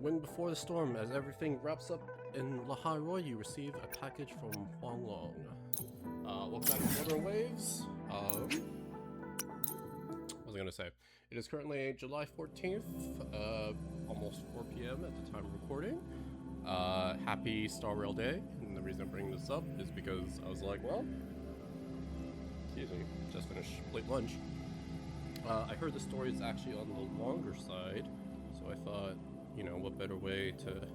wind before the storm. As everything wraps up in Laharoy, you receive a package from Huanglong. Welcome back to Wuthering Waves. What was I gonna say? It is currently July 14th, almost 4 p.m. at the time of recording. Happy Star Rail Day, and the reason I'm bringing this up is because I was like, well, excuse me, just finished late lunch. I heard the story is actually on the longer side, so I thought, you know, what better way to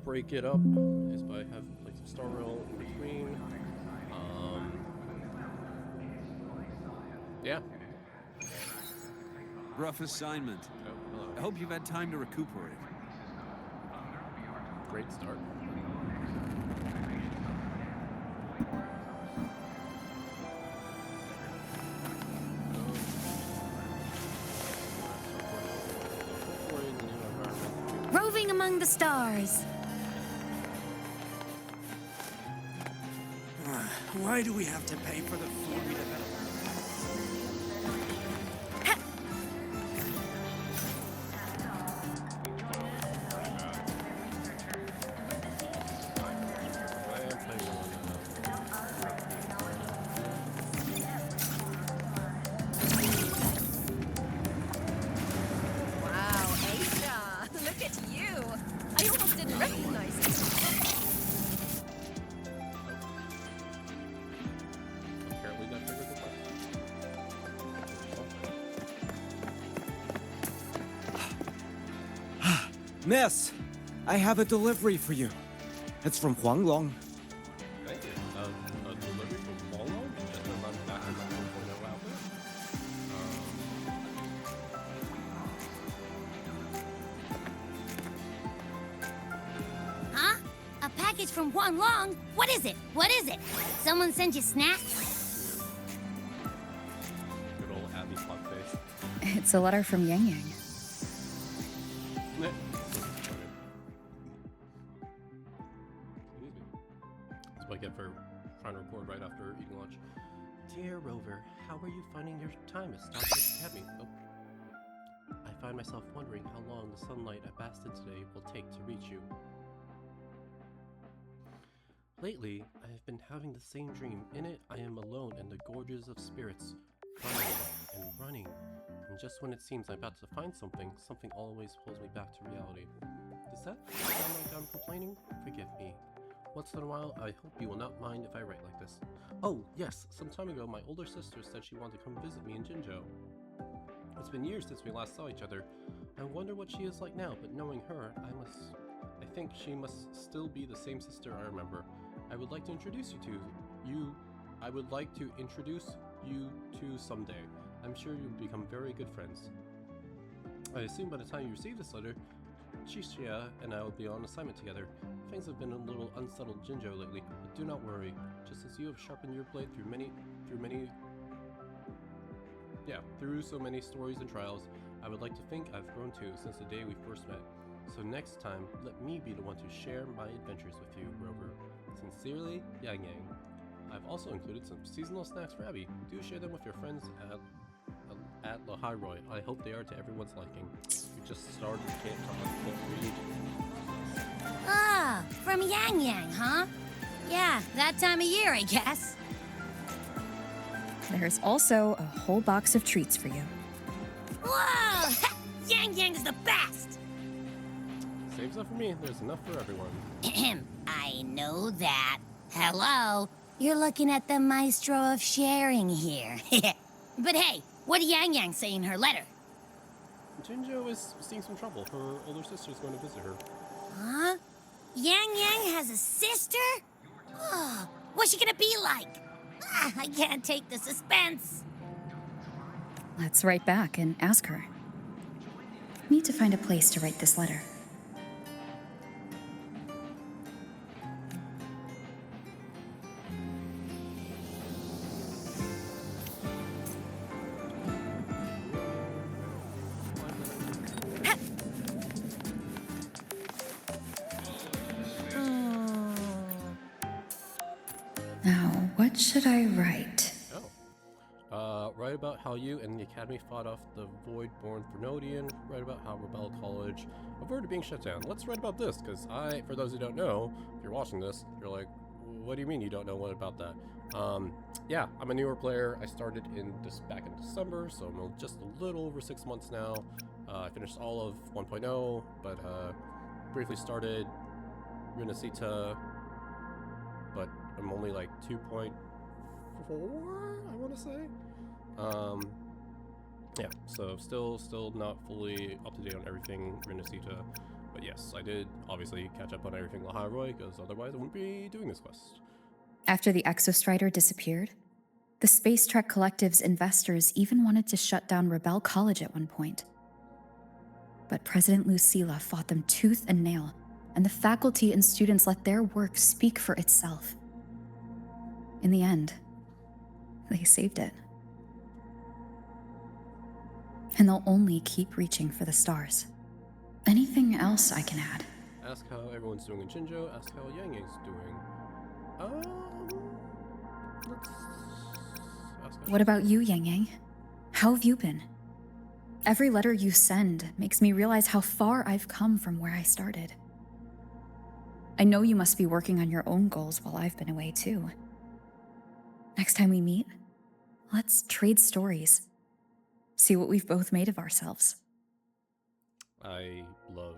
break it up is by having like some Star Rail in between. Yeah. Rough assignment. Oh, hello. I hope you've had time to recuperate. Great start. Roving among the stars. Why do we have to pay for the food we develop? Miss, I have a delivery for you. It's from Huanglong. Thank you. A delivery from Huanglong? Just to run back in my 1.0 outfit? Huh? A package from Huanglong? What is it? What is it? Someone send you snacks? Good old Abby fuckface. It's a letter from Yang Yang. That's what I get for trying to record right after eating lunch. Dear Rover, how are you finding your time at Starship Academy? Oh. I find myself wondering how long the sunlight I basked in today will take to reach you. Lately, I have been having the same dream. In it, I am alone in the gorges of spirits, running and running. And just when it seems I'm about to find something, something always pulls me back to reality. Does that sound like I'm complaining? Forgive me. Once in a while, I hope you will not mind if I write like this. Oh, yes, some time ago my older sister said she wanted to come visit me in Jinzhou. It's been years since we last saw each other. I wonder what she is like now, but knowing her, I think she must still be the same sister I remember. I would like to introduce you to someday. I'm sure you'll become very good friends. I assume by the time you receive this letter, Xixia and I will be on assignment together. Things have been a little unsettled in Jinzhou lately, but do not worry. Just as you have sharpened your blade through so many stories and trials, I would like to think I've grown too since the day we first met. So next time, let me be the one to share my adventures with you, Rover. Sincerely, Yang Yang. I've also included some seasonal snacks for Abby. Do share them with your friends at Laharoy. I hope they are to everyone's liking. We just started, can't talk, can't read. Ah, from Yang Yang, huh? Yeah, that time of year, I guess. There's also a whole box of treats for you. Whoa! Yang Yang is the best! Saves up for me, there's enough for everyone. I know that. Hello? You're looking at the maestro of sharing here. But hey, what did Yang Yang say in her letter? Jinzhou is seeing some trouble. Her older sister's going to visit her. Huh? Yang Yang has a sister? Oh, what's she gonna be like? I can't take the suspense. Let's write back and ask her. Need to find a place to write this letter. Write about how you and the Academy fought off the Void-born Vernodian, write about how Rebel College avoided being shut down. Let's write about this, because for those who don't know, if you're watching this, you're like, what do you mean you don't know what about that? Yeah, I'm a newer player. I started back in December, so I'm just a little over 6 months now. I finished all of 1.0, but briefly started Renacita, but I'm only like 2.4, I want to say. Yeah, so still not fully up to date on everything Renacita, but yes, I did obviously catch up on everything Laharoy, because otherwise I wouldn't be doing this quest. After the Exostrider disappeared, the Space Trek Collective's investors even wanted to shut down Rebel College at one point. But President Lucilla fought them tooth and nail, and the faculty and students let their work speak for itself. In the end, they saved it. And they'll only keep reaching for the stars. Anything else I can add? Ask how everyone's doing in Jinzhou, ask how Yang Yang's doing. Let's ask What about you, Yang Yang? How have you been? Every letter you send makes me realize how far I've come from where I started. I know you must be working on your own goals while I've been away too. Next time we meet, let's trade stories. See what we've both made of ourselves. I love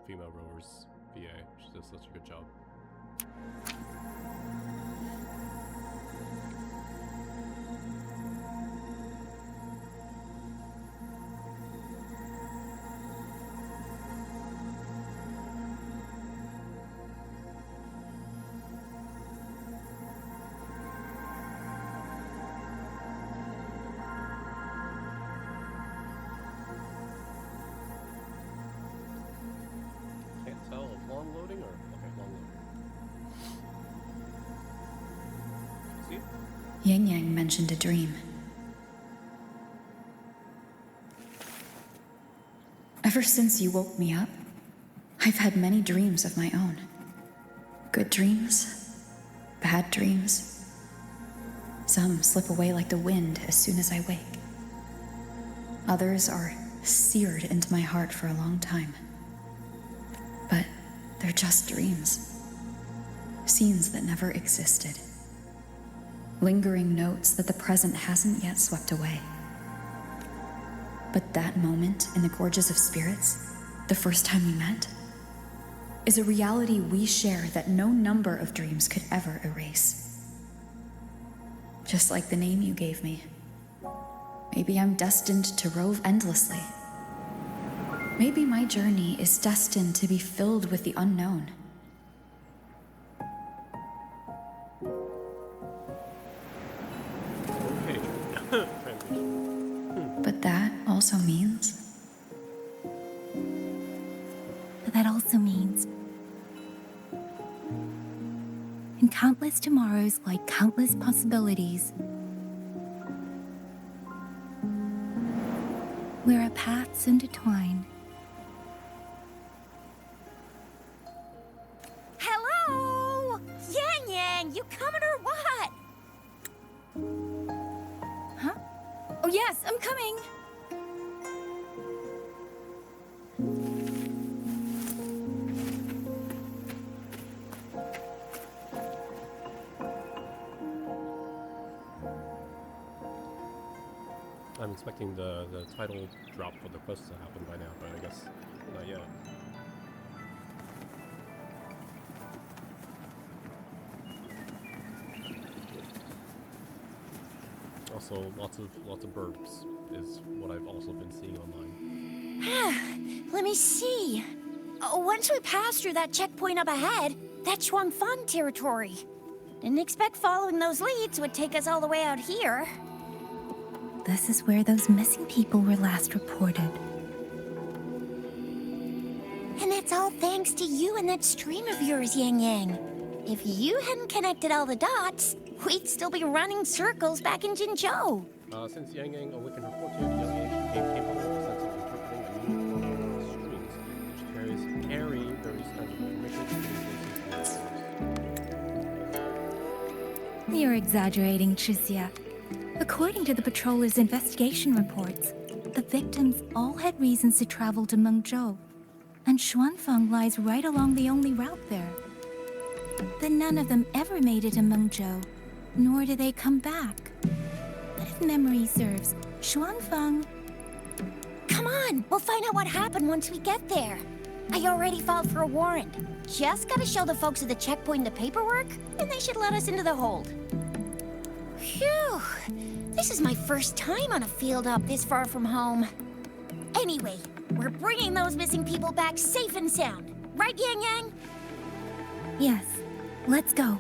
female rowers VA. She does such a good job. Can't tell if long loading or okay, long loading. See? Yang Yang mentioned a dream. Ever since you woke me up, I've had many dreams of my own. Good dreams, bad dreams. Some slip away like the wind as soon as I wake. Others are seared into my heart for a long time. But they're just dreams. Scenes that never existed. Lingering notes that the present hasn't yet swept away. But that moment in the Gorges of Spirits, the first time we met, is a reality we share that no number of dreams could ever erase. Just like the name you gave me. Maybe I'm destined to rove endlessly. Maybe my journey is destined to be filled with the unknown. Okay. Translation. But that also means... That also means in countless tomorrows lie countless possibilities, where our paths intertwine. Hello? Yang Yang, you coming or what? Huh? Oh yes, I'm coming. I'm expecting the title drop for the quest to happen by now, but I guess not yet. Also, lots of burps is what I've also been seeing online. Let me see. Once we pass through that checkpoint up ahead, that's Xuanfang territory. Didn't expect following those leads would take us all the way out here. This is where those missing people were last reported. And that's all thanks to you and that stream of yours, Yang Yang. If you hadn't connected all the dots, we'd still be running circles back in Jinzhou. Since Yang Yang awakened her fortune, Yang Yang became capable of the sense of interpreting a new form of strings, which carry various kinds of information to communications. You're exaggerating, Tricia. According to the patroller's investigation reports, the victims all had reasons to travel to Mengzhou, and Xuanfang lies right along the only route there. But none of them ever made it to Mengzhou, nor do they come back. But if memory serves, Xuanfang... Come on, we'll find out what happened once we get there. I already filed for a warrant. Just gotta show the folks at the checkpoint the paperwork, and they should let us into the hold. Phew! This is my first time on a field up this far from home. Anyway, we're bringing those missing people back safe and sound. Right, Yang Yang? Yes, let's go.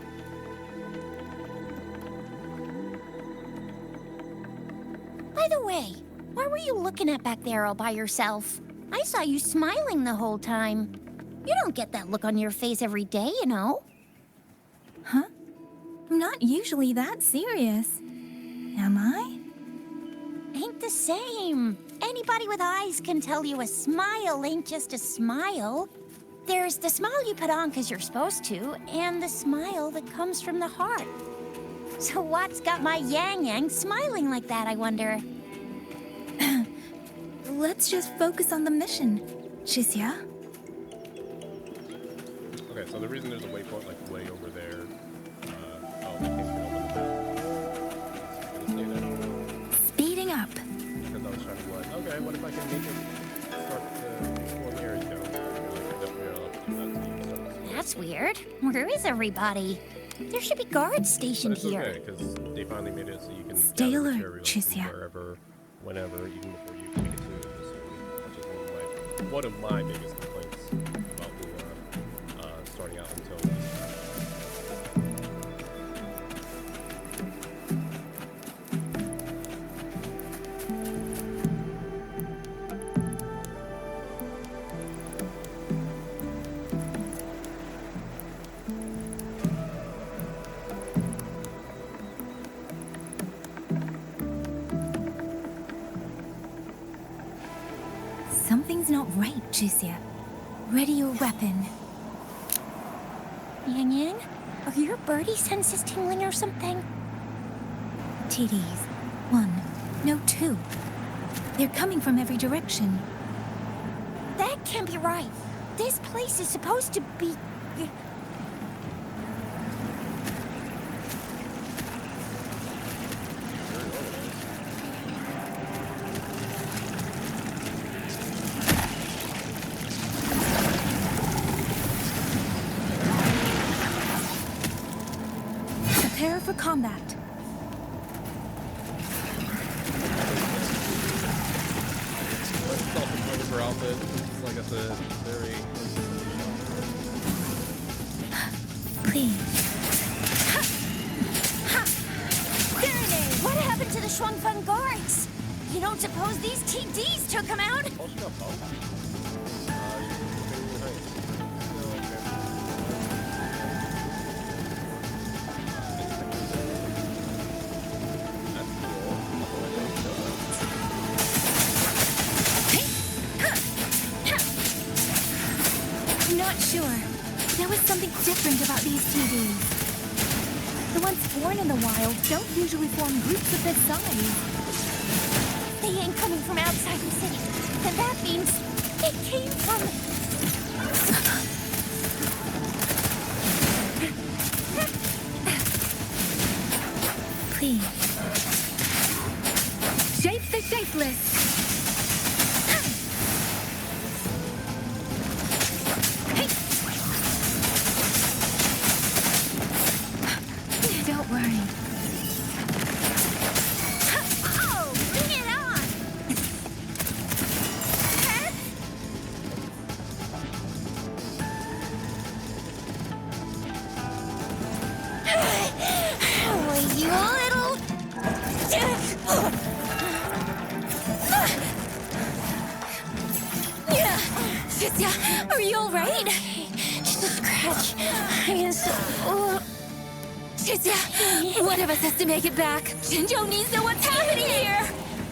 By the way, what were you looking at back there all by yourself? I saw you smiling the whole time. You don't get that look on your face every day, you know. Huh? I'm not usually that serious. Am I? Ain't the same. Anybody with eyes can tell you a smile ain't just a smile. There's the smile you put on 'cause you're supposed to, and the smile that comes from the heart. So what's got my Yang Yang smiling like that, I wonder? Let's just focus on the mission, Xixia. Okay, so the reason there's a waypoint like way over there. Oh, I can't open the map. Stay there. Speeding up. Because I was trying to be like, okay, what if I can make it start before the areas go? That's weird. Where is everybody? There should be guards stationed But it's here. okay, because they finally made it so you can Stay gather alert, materials Xixia. wherever, whenever, even before you make it to the facility, which is one of my biggest complaints about the starting out until this time. Something's not right, Xixia. Ready your weapon. Yang Yang, are your birdie senses tingling or something? TDs. 1. No, 2. They're coming from every direction. That can't be right. This place is supposed to be... Prepare for combat. Her outfit, like I said, very... Please. What happened to the Xuanfang guards? You don't suppose these TDs took them out? Oh, shut up. I'm not sure. There was something different about these TVs. The ones born in the wild don't usually form groups of this size. They ain't coming from outside the city. Then that means it came from... Please. Shape the shapeless! Don't worry. Oh, bring it on! Oh, you little... Xixia, are you alright? Just a scratch. I am so... Xixia, one of us has to make it back. Zhenzhou needs to know what's happening here.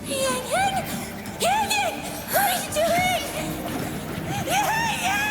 Yang Yang! Yang Yang! What are you doing? Yang Yang!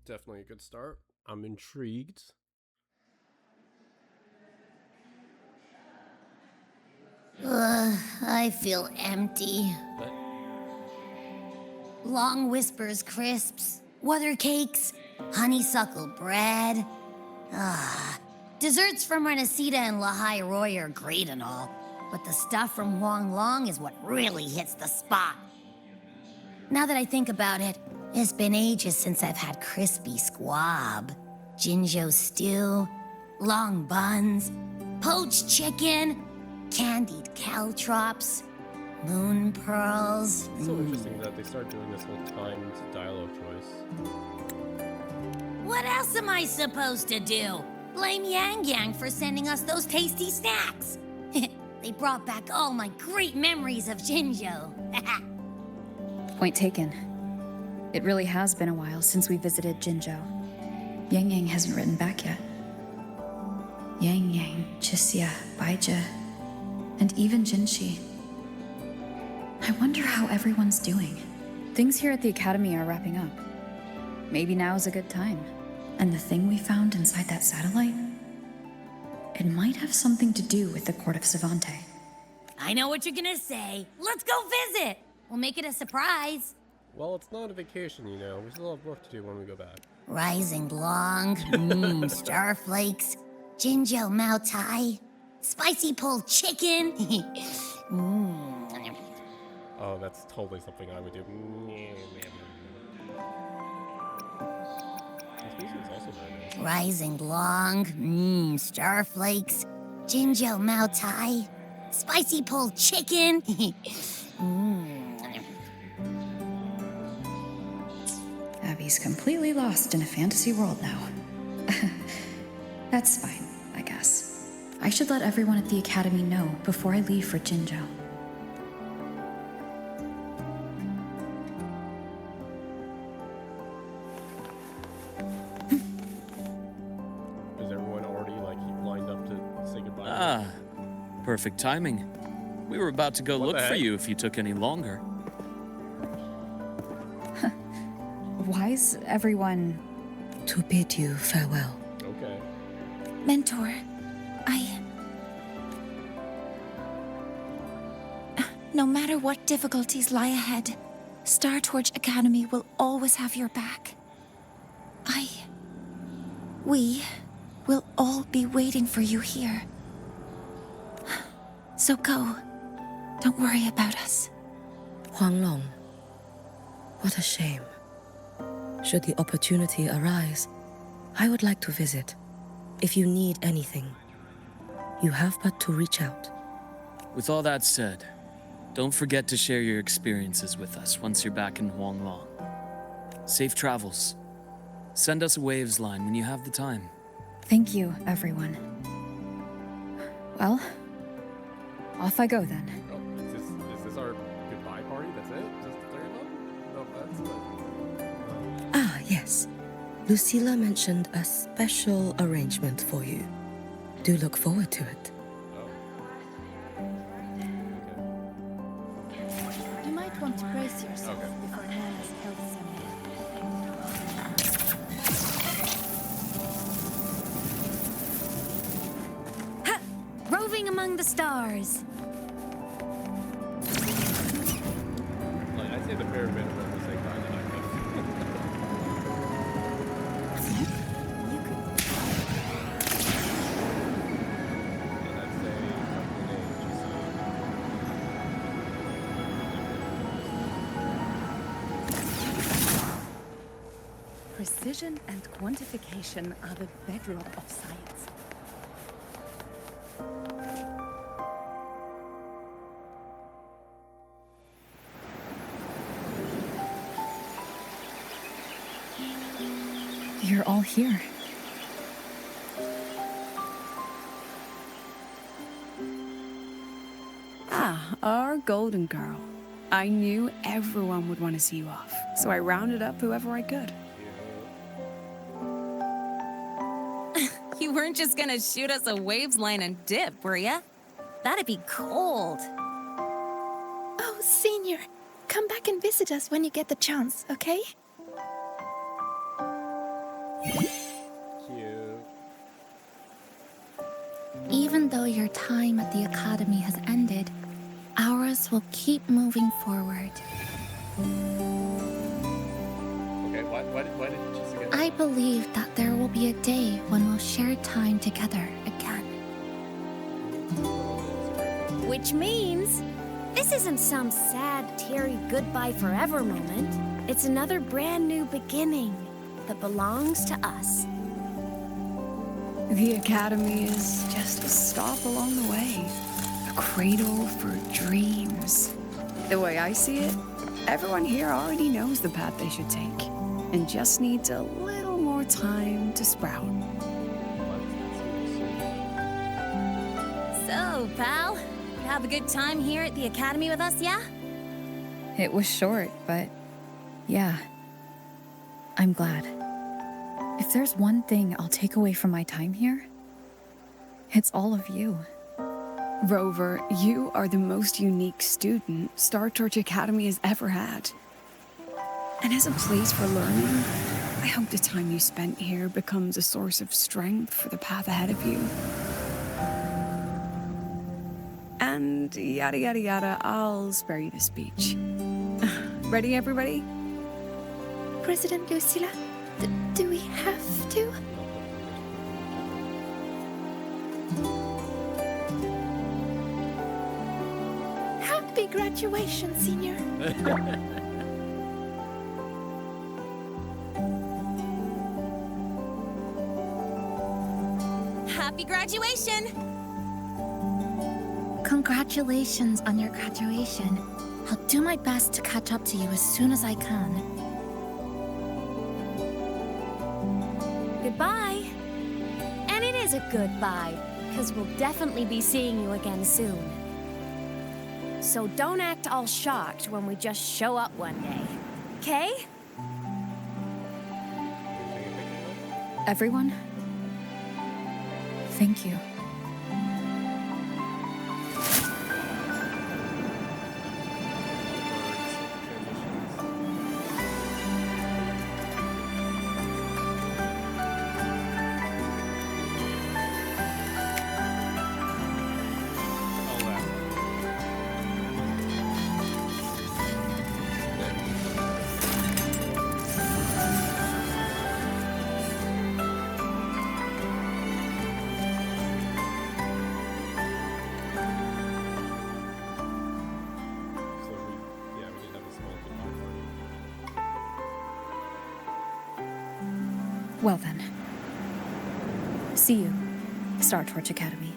definitely a good start. I'm intrigued. I feel empty. But Long whispers crisps, weather cakes, honeysuckle bread. Desserts from Renacita and Lahai Roy are great and all, but the stuff from Huang Long is what really hits the spot. Now that I think about it, it's been ages since I've had crispy squab, Jinzhou stew, long buns, poached chicken, candied caltrops, moon pearls. it's so interesting that they start doing this whole timed dialogue choice. What else am I supposed to do? Blame Yang Yang for sending us those tasty snacks. They brought back all my great memories of Jinzhou. Point taken. It really has been a while since we visited Jinzhou. Yang Yang hasn't written back yet. Yang Yang, Chixia, Baizhi, and even Jinxi. I wonder how everyone's doing. Things here at the Academy are wrapping up. Maybe now's a good time. And the thing we found inside that satellite? It might have something to do with the Court of Savante. I know what you're gonna say. Let's go visit. We'll make it a surprise. Well, it's not a vacation, you know. We still have work to do when we go back. Rising Long, starflakes, Jinzhou Mao Tai, spicy pulled chicken. Oh, that's totally something I would do. This music is also very nice. Rising Long, starflakes, Jinzhou Mao Tai, spicy pulled chicken. Abby's completely lost in a fantasy world now. That's fine, I guess. I should let everyone at the Academy know before I leave for Jinzhou. Is everyone already lined up to say goodbye? Ah, perfect timing. We were about to go What look the for heck? you if you took any longer. Why's everyone... To bid you farewell. Okay. Mentor, no matter what difficulties lie ahead, Star Torch Academy will always have your back. We will all be waiting for you here. So go. Don't worry about us. Huang Long. What a shame. Should the opportunity arise, I would like to visit. If you need anything, you have but to reach out. With all that said, don't forget to share your experiences with us once you're back in Huanglong. Safe travels. Send us a waves line when you have the time. Thank you, everyone. Well, off I go then. Oh, is this our goodbye party? That's it? Just the three of them? No, that's it. Ah, yes. Lucilla mentioned a special arrangement for you. Do look forward to it. You might want to brace yourself Okay. before Nana's health summit. Roving among the stars. I'd say the bare minimum is like kind of like and I'd say Precision and quantification are the bedrock of science. You're all here. Ah, our golden girl. I knew everyone would want to see you off, so I rounded up whoever I could. You weren't just gonna shoot us a waves line and dip, were ya? That'd be cold. Oh, Senior, come back and visit us when you get the chance, okay? Cute. Even though your time at the academy has ended, ours will keep moving forward. Okay, why did you choose again? I believe that there will be a day when we'll share time together again. Which means this isn't some sad, teary goodbye forever moment. It's another brand new beginning that belongs to us. The academy is just a stop along the way, a cradle for dreams. The way I see it, everyone here already knows the path they should take and just needs a little more time to sprout. So, pal, you have a good time here at the academy with us, yeah? It was short, but yeah, I'm glad. If there's one thing I'll take away from my time here, it's all of you. Rover, you are the most unique student Star Torch Academy has ever had. And as a place for learning, I hope the time you spent here becomes a source of strength for the path ahead of you. And yada yada yada, I'll spare you the speech. Ready, everybody? President Lucilla, do we have to? Happy graduation, senior. Happy graduation! Congratulations on your graduation. I'll do my best to catch up to you as soon as I can. Goodbye. And it is a goodbye, because we'll definitely be seeing you again soon. So don't act all shocked when we just show up one day. Okay? Everyone, thank you. Well then. See you, Star Torch Academy.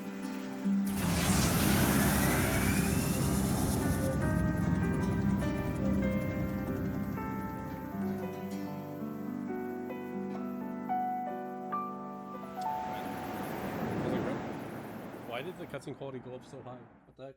Why did the cutscene quality go up so high? What the heck?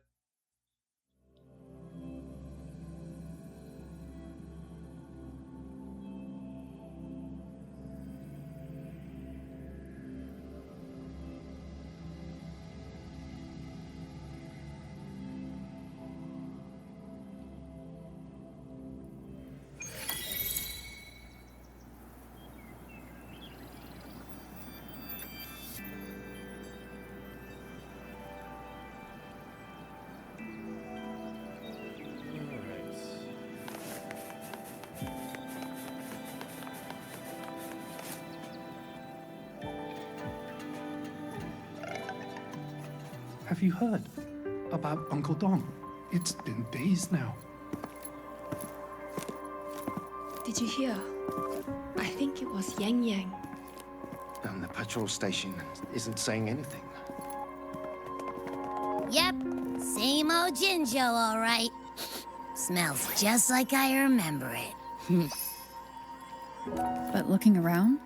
Have you heard about Uncle Dong? It's been days now. Did you hear? I think it was Yang Yang. And the patrol station isn't saying anything. Yep, same old Jinzhou, all right. Smells just like I remember it. But looking around,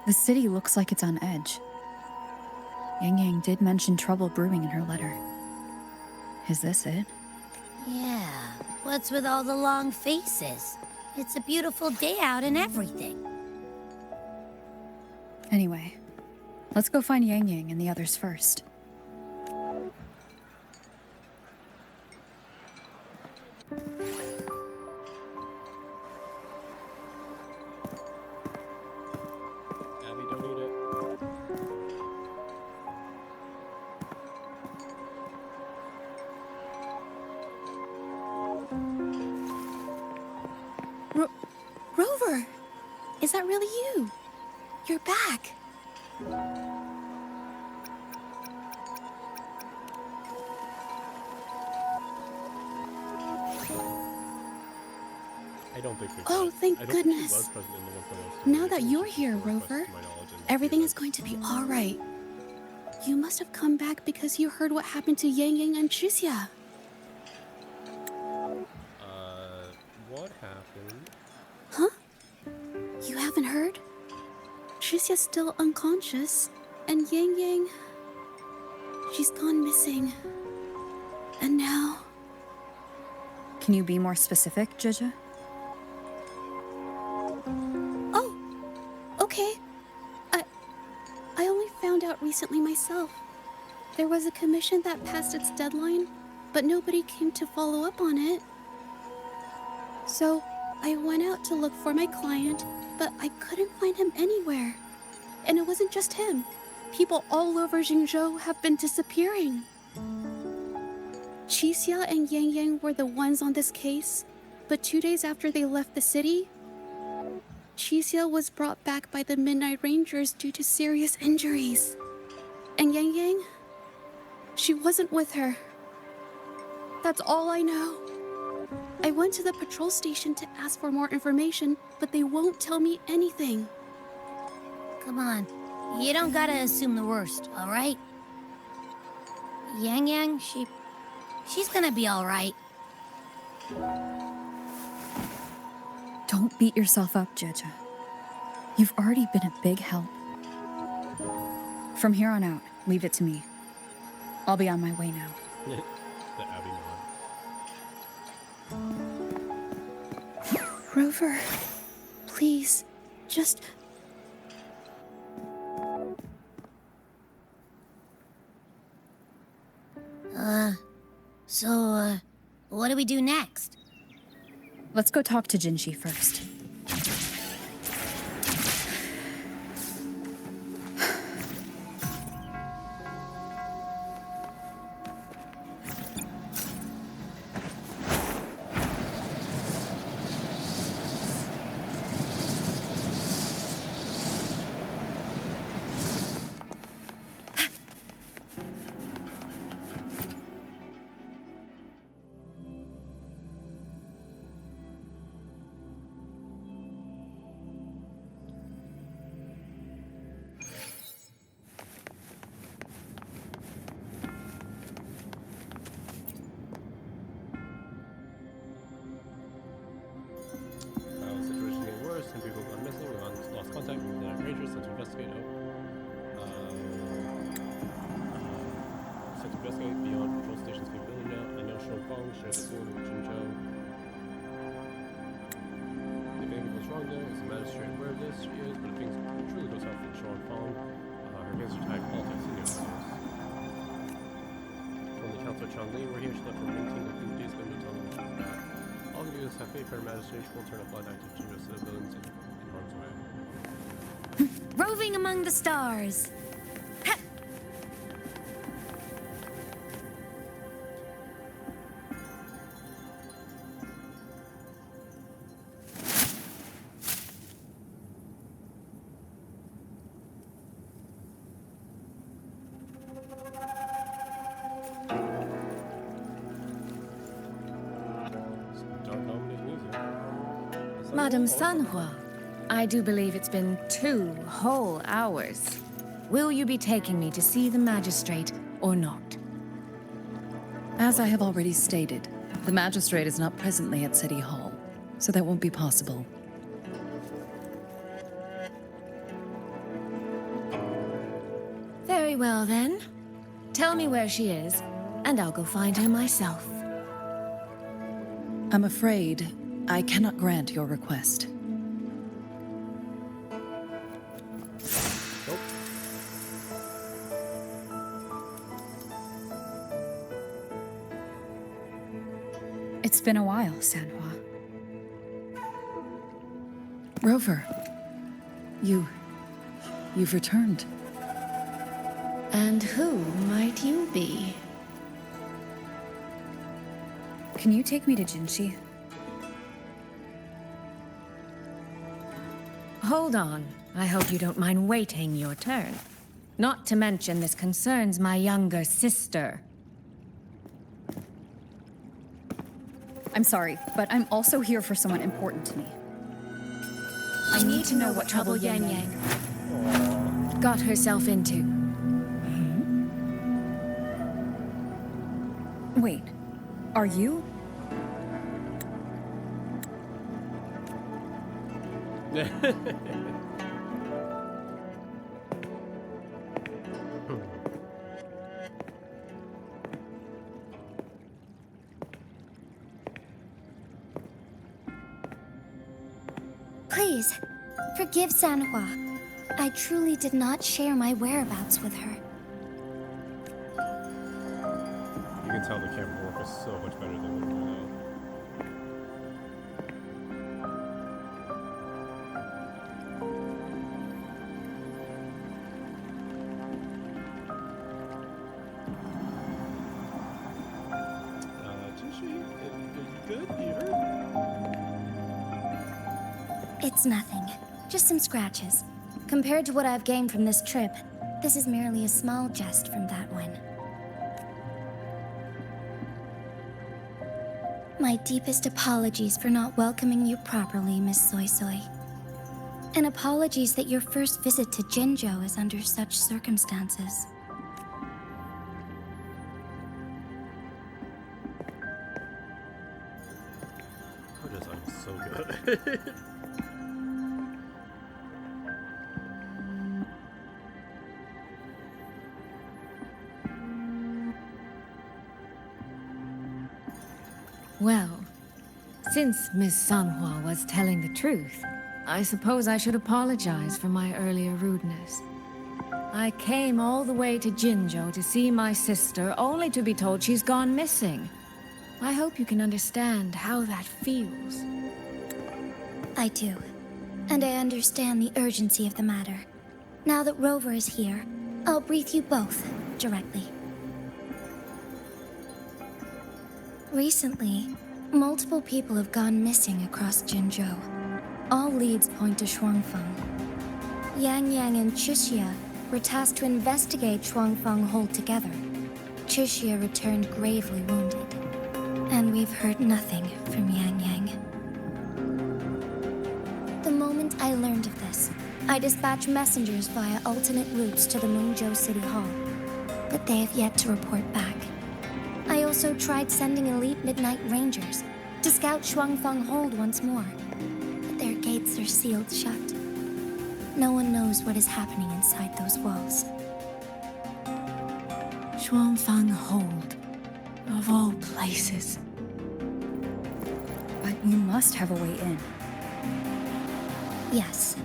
the city looks like it's on edge. Yang Yang did mention trouble brewing in her letter. Is this it? Yeah, what's with all the long faces? It's a beautiful day out and everything. Anyway, let's go find Yang Yang and the others first. that really you? You're back. I don't think we Oh, thank I don't think he goodness. was present in the one from last Now time. that It was you're just here, a request Rover, to my knowledge, and everything he is going to be all right. You must have come back because you heard what happened to Yang Yang and Chixia. What happened? Huh? You haven't heard? Chixia's still unconscious, and Yang Yang, she's gone missing. And now... Can you be more specific, Zhezhe? Oh, okay. I only found out recently myself. There was a commission that passed its deadline, but nobody came to follow up on it. So, I went out to look for my client, but I couldn't find him anywhere. And it wasn't just him. People all over Mengzhou have been disappearing. Chixia and Yang Yang were the ones on this case, but 2 days after they left the city, Chixia was brought back by the Midnight Rangers due to serious injuries. And Yang Yang, she wasn't with her. That's all I know. I went to the patrol station to ask for more information, but they won't tell me anything. Come on. You don't gotta assume the worst, all right? Yang Yang, she's gonna be all right. Don't beat yourself up, Zhezhe. You've already been a big help. From here on out, leave it to me. I'll be on my way now. The Abby mod. Rover, please, just... So, what do we do next? Let's go talk to Jinshi first. Situation getting worse, and people are missing. We've lost contact with the Rangers, sent to investigate. Sent to investigate beyond patrol station's capability now. I know Xuanfang shares a school with Mengzhou. If anything goes wrong there, is the magistrate aware of this? She is, but if things truly go south for Xuanfang, her against her tag politics in your house. When the Councilor Changli were here, she left for meeting a few days ago to tell them she's back. All we do is have faith for her magistrate will turn up blind active to the civilians in harm's way. Roving among the stars. Ha! Madame Sanhua, I do believe it's been 2 whole hours. Will you be taking me to see the magistrate or not? As I have already stated, the magistrate is not presently at City Hall, so that won't be possible. Very well then. Tell me where she is, and I'll go find her myself. I'm afraid I cannot grant your request. It's been a while, Sanhua. Rover, you've returned. And who might you be? Can you take me to Jinshi? hold on. I hope you don't mind waiting your turn. Not to mention this concerns my younger sister. I'm sorry, but I'm also here for someone important to me. I need to know what trouble Yang Yang got herself into. Wait, are you? Please, forgive Sanhua. I truly did not share my whereabouts with her. You can tell the camera work is so much better than we do now. It's nothing. Just some scratches. Compared to what I've gained from this trip, this is merely a small jest from that one. My deepest apologies for not welcoming you properly, Miss Soy Soy. And apologies that your first visit to Jinzhou is under such circumstances. Her design is so good. Well, since Miss Sanhua was telling the truth, I suppose I should apologize for my earlier rudeness. I came all the way to Jinzhou to see my sister, only to be told she's gone missing. I hope you can understand how that feels. I do. And I understand the urgency of the matter. Now that Rover is here, I'll brief you both directly. Recently, multiple people have gone missing across Jinzhou. All leads point to Xuanfang. Yang Yang and Chixia were tasked to investigate Xuanfang Hold together. Chixia returned gravely wounded, and we've heard nothing from Yang Yang. The moment I learned of this, I dispatched messengers via alternate routes to the Mengzhou City Hall, but they have yet to report back. I also tried sending elite Midnight Rangers to scout Xuanfang Hold once more, but their gates are sealed shut. No one knows what is happening inside those walls. Xuanfang Hold, of all places. But you must have a way in. Yes.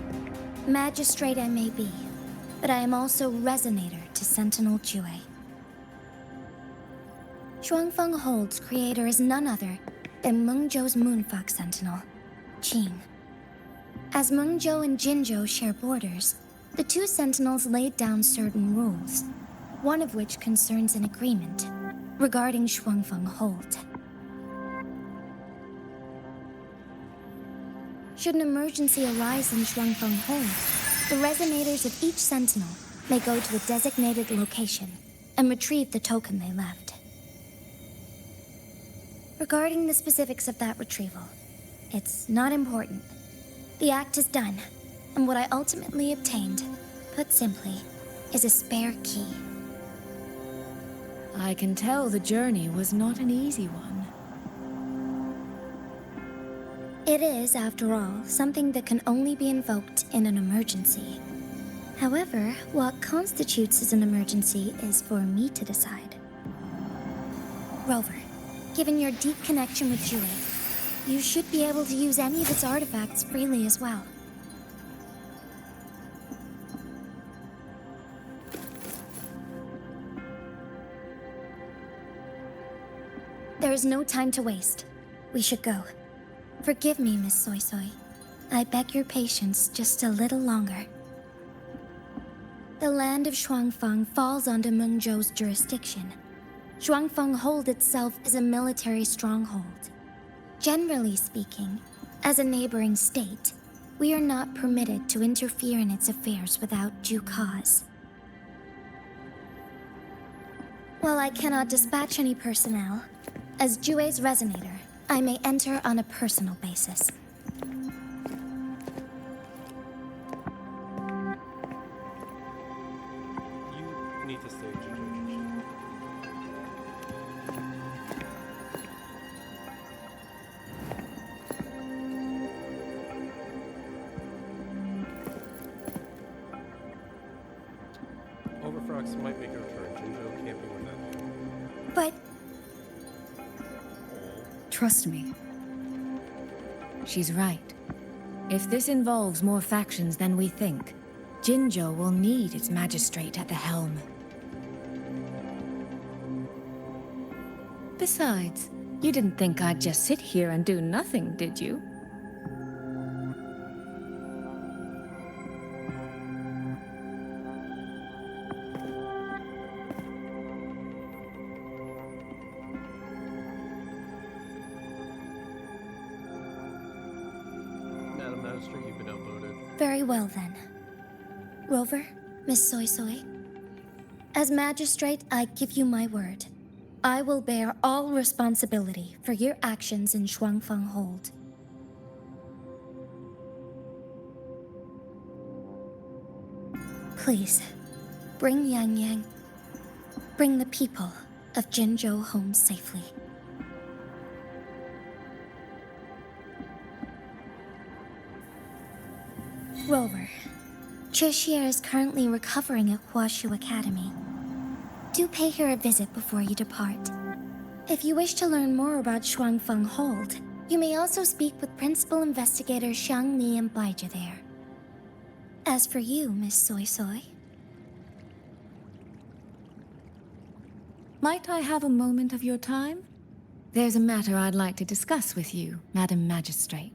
Magistrate I may be, but I am also Resonator to Sentinel Jue. Xuanfang Hold's creator is none other than Mengzhou's Moonfuck Sentinel, Qing. As Mengzhou and Jinzhou share borders, the two Sentinels laid down certain rules, one of which concerns an agreement regarding Xuanfang Hold. Should an emergency arise in Xuanfang Hold, the resonators of each Sentinel may go to a designated location and retrieve the token they left. Regarding the specifics of that retrieval, it's not important. The act is done, and what I ultimately obtained, put simply, is a spare key. I can tell the journey was not an easy one. It is, after all, something that can only be invoked in an emergency. However, what constitutes as an emergency is for me to decide. Rover, given your deep connection with Jue, you should be able to use any of its artifacts freely as well. There is no time to waste. We should go. Forgive me, Miss Soy Soy. I beg your patience just a little longer. The land of Xuanfang falls under Mengzhou's jurisdiction. Xuanfang Hold itself is a military stronghold. Generally speaking, as a neighboring state, We are not permitted to interfere in its affairs without due cause. While I cannot dispatch any personnel, as Jue's resonator, I may enter on a personal basis. You need to stay, Ginger. Overfrox might make a return. Jinjo can't be without you. But Trust me. She's right. If this involves more factions than we think, Jinzhou will need its magistrate at the helm. Besides, you didn't think I'd just sit here and do nothing, did you? Madam Magistrate, you've been outvoted. very well then. Rover, Miss Soy Soy. As magistrate, I give you my word. I will bear all responsibility for your actions in Xuanfang Hold. Please, bring Yang Yang. Bring the people of Jinzhou home safely. Rover, Xuexie is currently recovering at Huashu Academy. Do pay her a visit before you depart. If you wish to learn more about Xuanfang Hold, you may also speak with Principal Investigator Xiang Li and Baizhi there. As for you, Miss Soy Soy... Might I have a moment of your time? There's a matter I'd like to discuss with you, Madam Magistrate.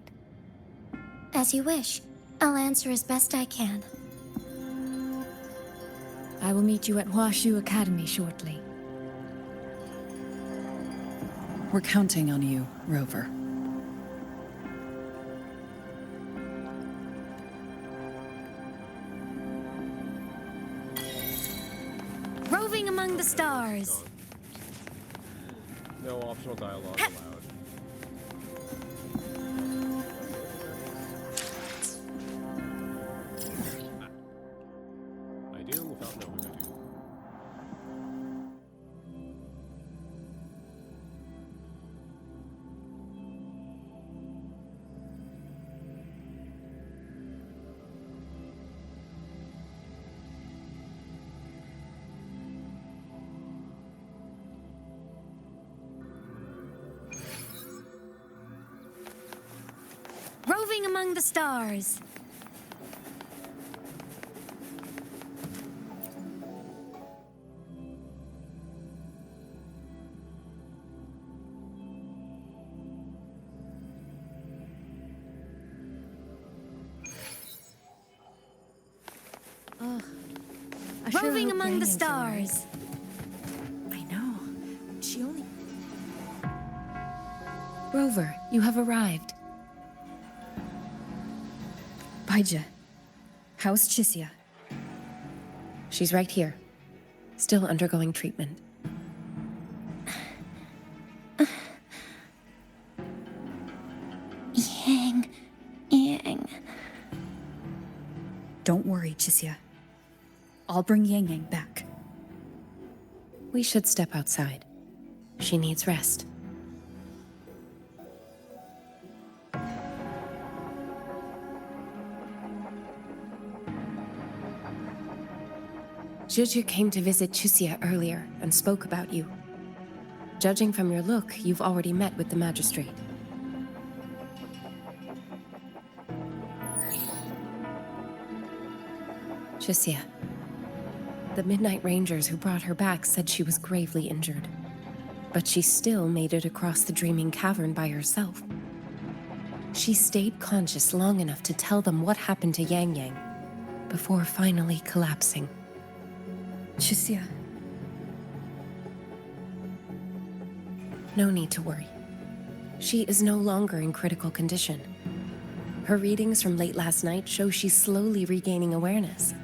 As you wish. I'll answer as best I can. I will meet you at Huashu Academy shortly. We're counting on you, Rover. Roving among the stars. No optional dialogue allowed. I do without knowing I do. Roving among the stars. Roving among the stars. I know. She only... Rover, you have arrived. Baizhi, how's Xuanfang? She's right here, still undergoing treatment. Yang. Don't worry, Xuanfang. I'll bring Yang Yang back. We should step outside. She needs rest. Juju came to visit Xuanfang earlier and spoke about you. Judging from your look, you've already met with the magistrate. Xuanfang. The Midnight Rangers who brought her back said she was gravely injured. But she still made it across the Dreaming Cavern by herself. She stayed conscious long enough to tell them what happened to Yang Yang, before finally collapsing. Xuanfang. No need to worry. She is no longer in critical condition. Her readings from late last night show she's slowly regaining awareness.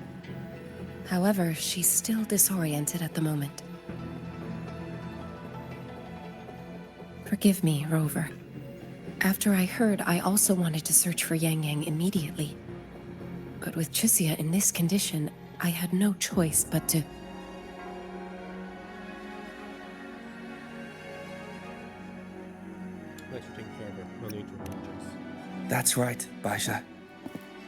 However, she's still disoriented at the moment. Forgive me, Rover. After I heard, I also wanted to search for Yang Yang immediately. But with Chixia in this condition, I had no choice but to... Thanks for taking care of her. No need to apologize. That's right, Baisha.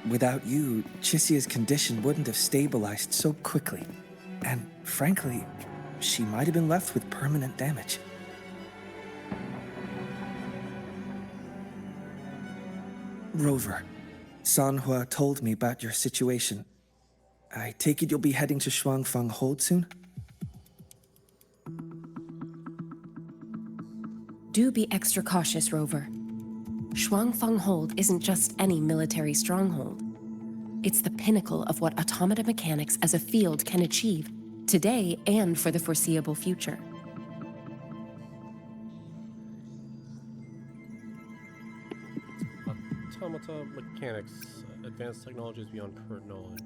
Without you, Chixia's condition wouldn't have stabilized so quickly. And frankly, she might have been left with permanent damage. Rover, Sanhua told me about your situation. I take it you'll be heading to Xuanfang Hold soon? Do be extra cautious, Rover. Xuanfang Hold isn't just any military stronghold. It's the pinnacle of what automata mechanics as a field can achieve, today and for the foreseeable future. Automata mechanics, advanced technologies beyond current knowledge.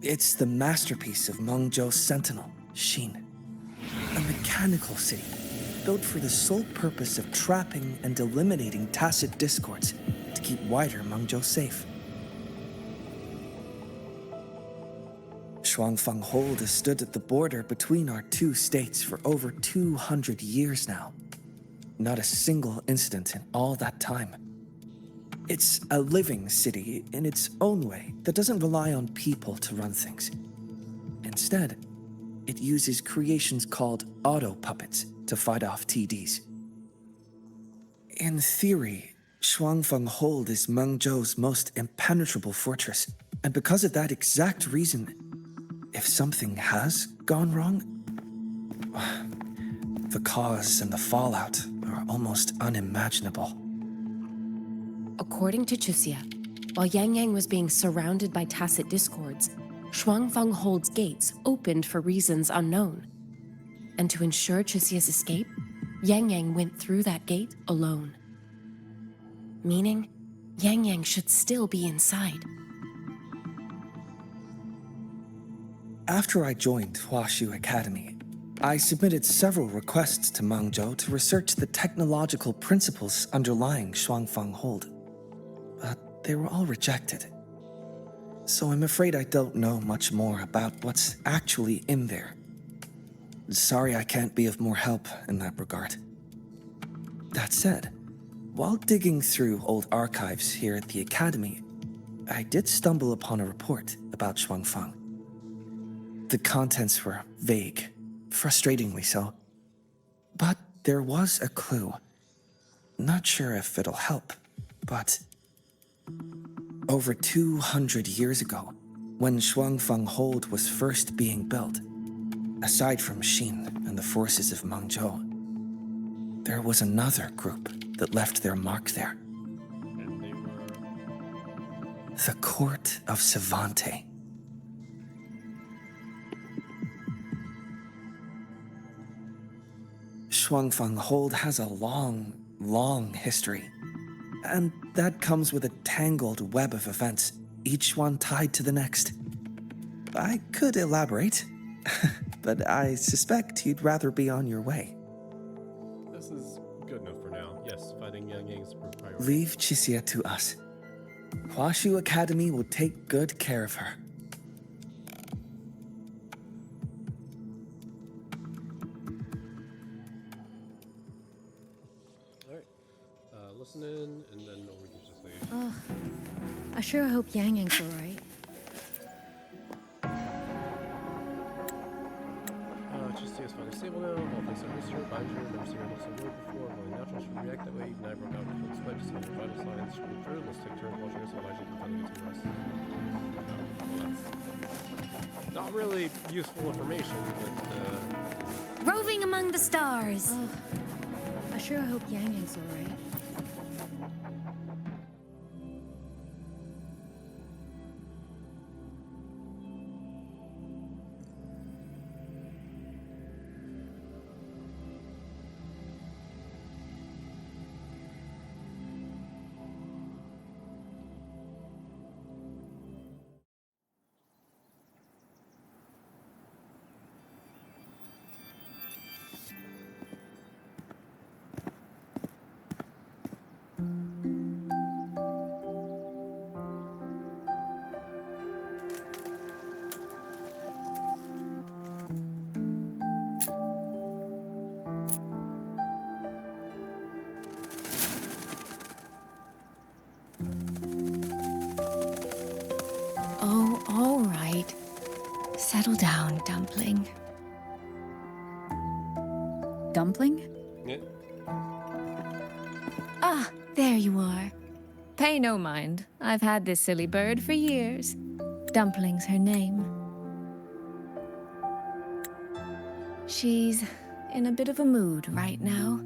It's the masterpiece of Mengzhou's sentinel, Xin. A mechanical city, built for the sole purpose of trapping and eliminating tacit discords to keep wider Mengzhou safe. Xuanfang Hold has stood at the border between our two states for over 200 years now. Not a single incident in all that time. It's a living city in its own way that doesn't rely on people to run things. Instead, it uses creations called auto-puppets to fight off TDs. In theory, Xuanfang Hold is Mengzhou's most impenetrable fortress, and because of that exact reason, if something has gone wrong, the cause and the fallout are almost unimaginable. According to Chixia, while Yang Yang was being surrounded by tacit discords, Xuanfang Hold's gates opened for reasons unknown. And to ensure Chixia's escape, Yang Yang went through that gate alone. Meaning, Yang Yang should still be inside. After I joined Huaxu Academy, I submitted several requests to Mengzhou to research the technological principles underlying Xuanfang Hold. But they were all rejected. So I'm afraid I don't know much more about what's actually in there. Sorry I can't be of more help in that regard. That said, while digging through old archives here at the Academy, I did stumble upon a report about Xuanfang. The contents were vague, frustratingly so. But there was a clue. Not sure if it'll help, but... Over 200 years ago, when Xuanfang Hold was first being built, aside from Xin and the forces of Mengzhou, there was another group that left their mark there. And they were... The Court of Savante. Xuanfang Hold has a long history. And that comes with a tangled web of events, each one tied to the next. I could elaborate, but I suspect you'd rather be on your way. This is good enough for now. Yes, fighting Yang Yang is a priority. Leave Chixia to us. Huaxu Academy will take good care of her. Listen in, and then we can just leave. Oh, I sure hope Yang Yang's alright. Chixia is finally stable now. All things are restored. Bind you. Never seen her look so good before. Only natural should react that way. Even I broke out in cold sweat. Just on your vital signs. Screw through. Let's take turns watching us. Otherwise, you can finally get some rest. Well, that's not really useful information, but Roving among the stars. Oh, I sure hope Yang Yang's alright. all right. Settle down, Dumpling. Dumpling? Yeah. Ah, there you are. Pay no mind. I've had this silly bird for years. Dumpling's her name. She's in a bit of a mood right now.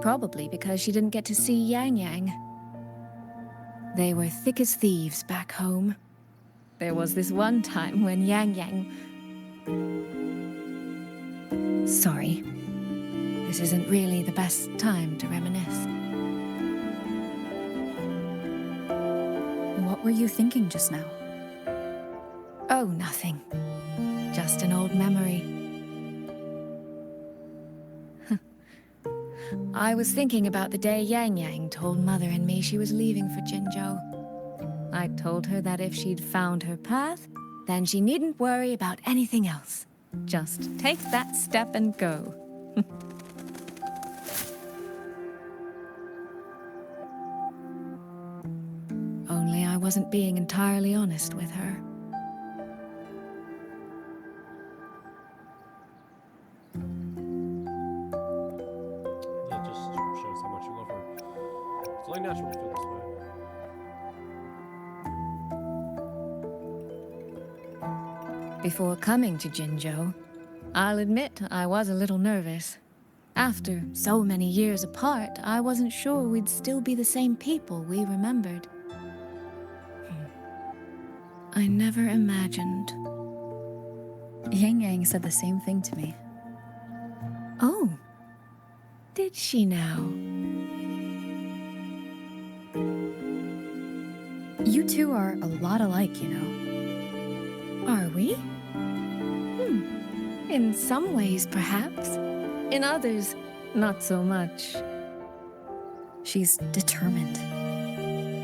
Probably because she didn't get to see Yang Yang. They were thick as thieves back home. There was this one time when Yang Yang... Sorry. This isn't really the best time to reminisce. What were you thinking just now? Oh, nothing. Just an old memory. I was thinking about the day Yang Yang told Mother and me she was leaving for Jinzhou. I told her that if she'd found her path, then she needn't worry about anything else. Just take that step and go. Only I wasn't being entirely honest with her. That just shows how much you love her. It's only natural to feel this way. Before coming to Jinzhou, I'll admit I was a little nervous. After so many years apart, I wasn't sure we'd still be the same people we remembered. I never imagined. Yang Yang said the same thing to me. Oh, did she now? You two are a lot alike, you know. Are we? In some ways, perhaps. In others, not so much. She's determined.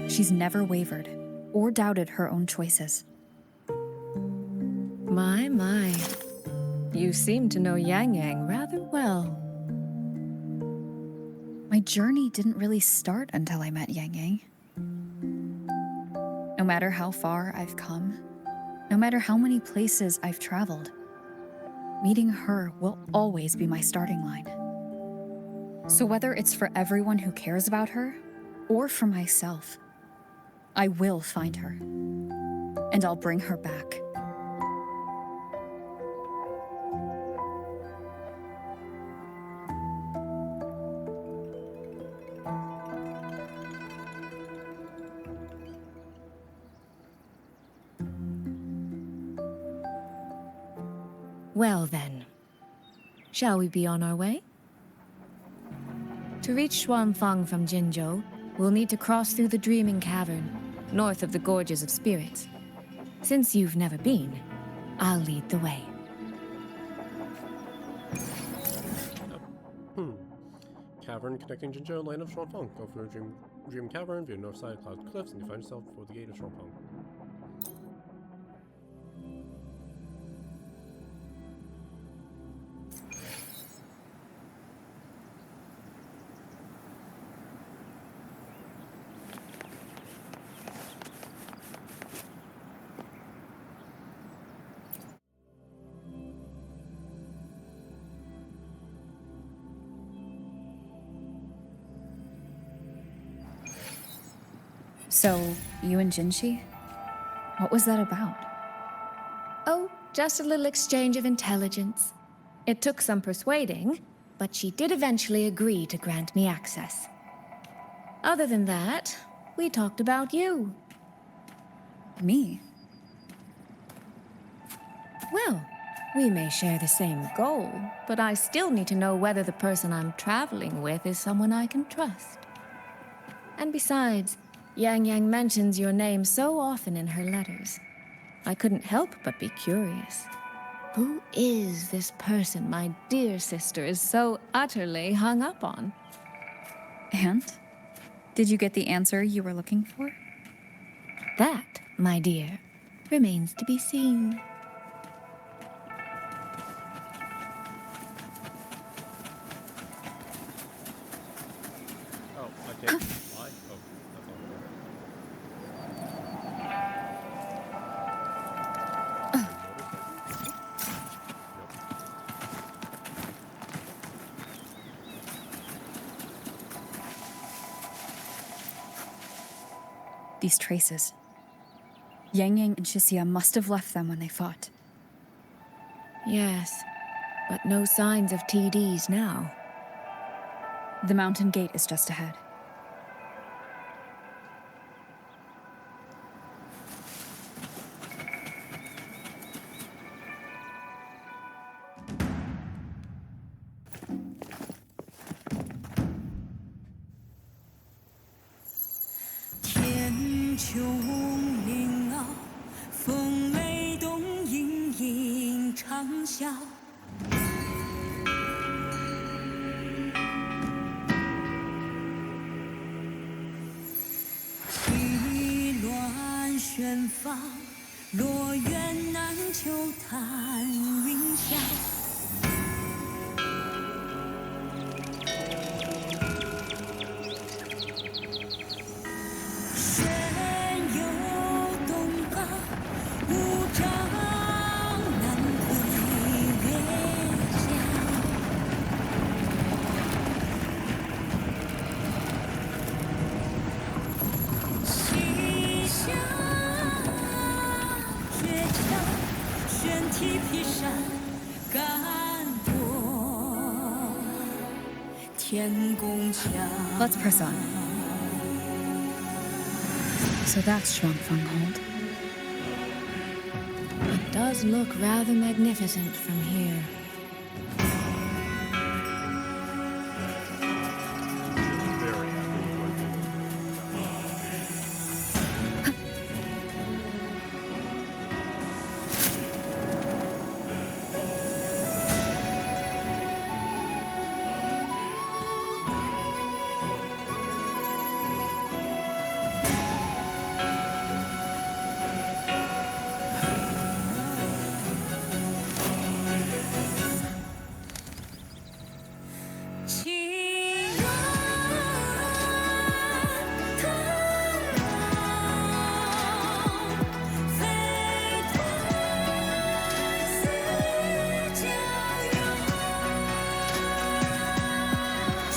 She's never wavered or doubted her own choices. My. You seem to know Yang Yang rather well. My journey didn't really start until I met Yang Yang. No matter how far I've come, no matter how many places I've traveled, meeting her will always be my starting line. So whether it's for everyone who cares about her, or for myself, I will find her. And I'll bring her back. Well then, shall we be on our way? To reach Xuanfang from Jinzhou, we'll need to cross through the Dreaming Cavern, north of the Gorges of Spirits. Since you've never been, I'll lead the way. Cavern connecting Jinzhou and land of Xuanfang. Go through a dream cavern via north side of Cloud Cliffs, and you find yourself before the gate of Xuanfang. So, you and Jinshi? What was that about? Oh, just a little exchange of intelligence. It took some persuading, but she did eventually agree to grant me access. Other than that, we talked about you. Me? Well, we may share the same goal, but I still need to know whether the person I'm traveling with is someone I can trust. And besides, Yang Yang mentions your name so often in her letters. I couldn't help but be curious. Who is this person my dear sister is so utterly hung up on? And? Did you get the answer you were looking for? That, my dear, remains to be seen. Oh, I can't fly? Oh, that's all. these traces. Yang Yang and Shixia must have left them when they fought. Yes, but no signs of TDs now. The mountain gate is just ahead. Let's press on. So that's Xuanfang Hold. It does look rather magnificent from here.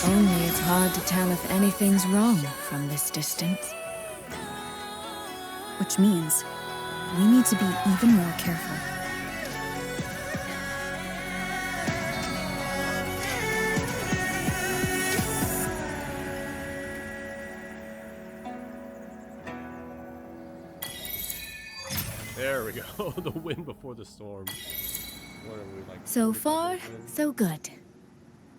Only it's hard to tell if anything's wrong from this distance. Which means we need to be even more careful. There we go. The wind before the storm. What are we, like, So 45 far, minutes in? so good.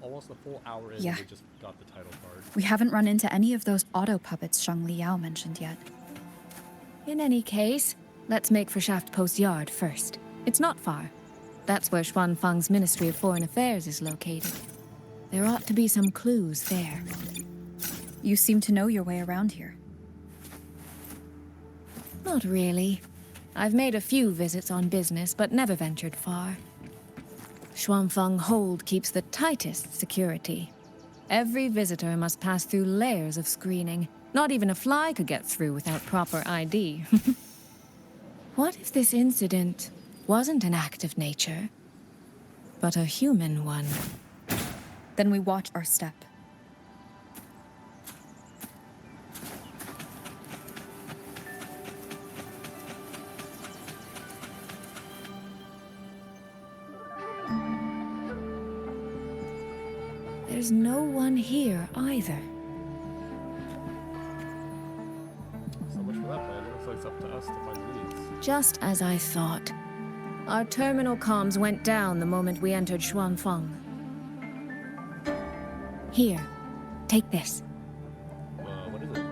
Almost a full hour in, Yeah. we just got the title card. We haven't run into any of those auto puppets Shang Liao mentioned yet. In any case, let's make for Shaft Post Yard first. It's not far. That's where Xuanfang's Ministry of Foreign Affairs is located. There ought to be some clues there. You seem to know your way around here. Not really. I've made a few visits on business, but never ventured far. Xuanfang Hold keeps the tightest security. Every visitor must pass through layers of screening. Not even a fly could get through without proper ID. What if this incident wasn't an act of nature, but a human one? Then we watch our step. There's no one here either. So much for that plan. It looks like it's up to us to find leads. Just as I thought. Our terminal comms went down the moment we entered Xuanfang. Here, take this. What is it?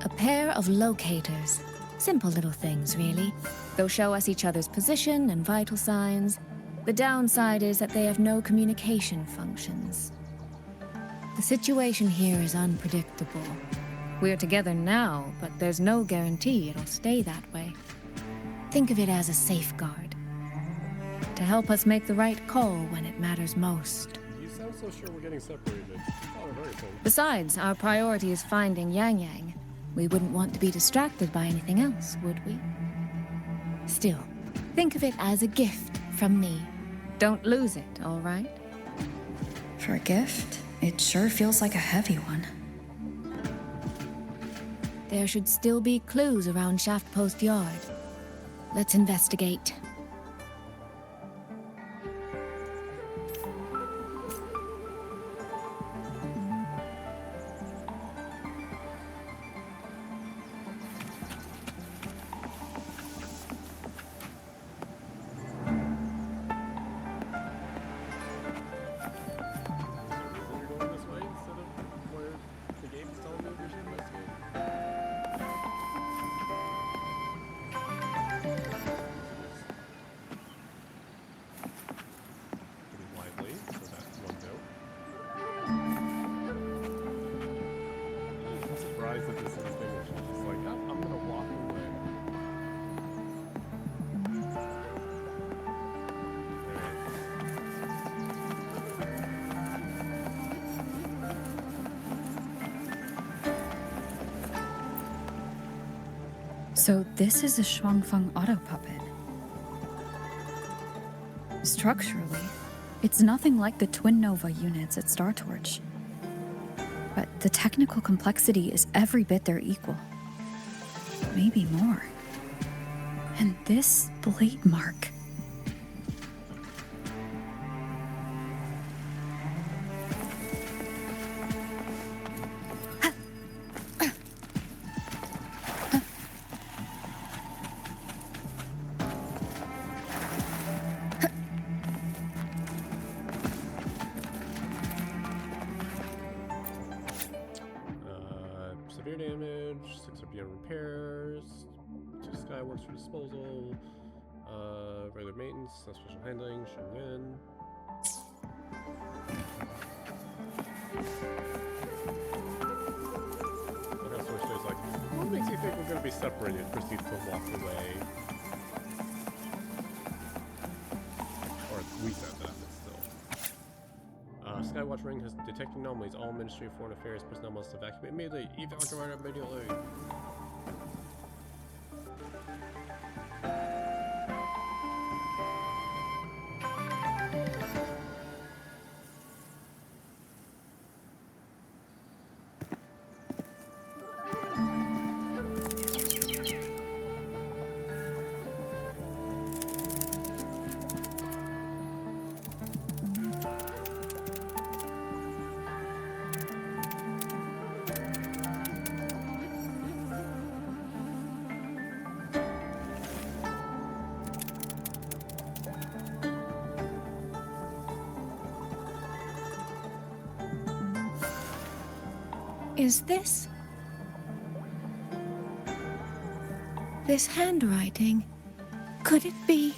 A pair of locators. Simple little things, really. They'll show us each other's position and vital signs. The downside is that they have no communication functions. The situation here is unpredictable. We're together now, but there's no guarantee it'll stay that way. Think of it as a safeguard. To help us make the right call when it matters most. You sound so sure we're getting separated. Not a very thing. Besides, our priority is finding Yang Yang. We wouldn't want to be distracted by anything else, would we? Still, think of it as a gift from me. Don't lose it, all right? For a gift, it sure feels like a heavy one. There should still be clues around Shaft Post Yard. Let's investigate. So this is a Xuanfang auto puppet. Structurally, it's nothing like the Twin Nova units at Star Torch. But the technical complexity is every bit their equal. Maybe more. And this blade mark. Severe damage, 6 are beyond repairs, 2 Skyworks for disposal, regular maintenance, no special handling, Shenren. Look how Source's like, what makes you think we're gonna be separated? Proceeds to walk away. Or we said that, but still. Skywatch ring has detected anomalies. All Ministry of Foreign Affairs personnel must evacuate immediately. Evacuate immediately. Is this handwriting? Could it be?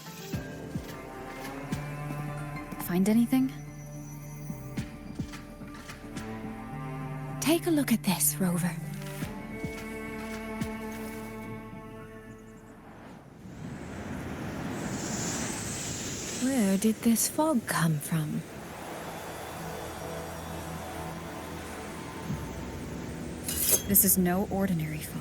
Find anything? Take a look at this, Rover. Where did this fog come from? This is no ordinary fog.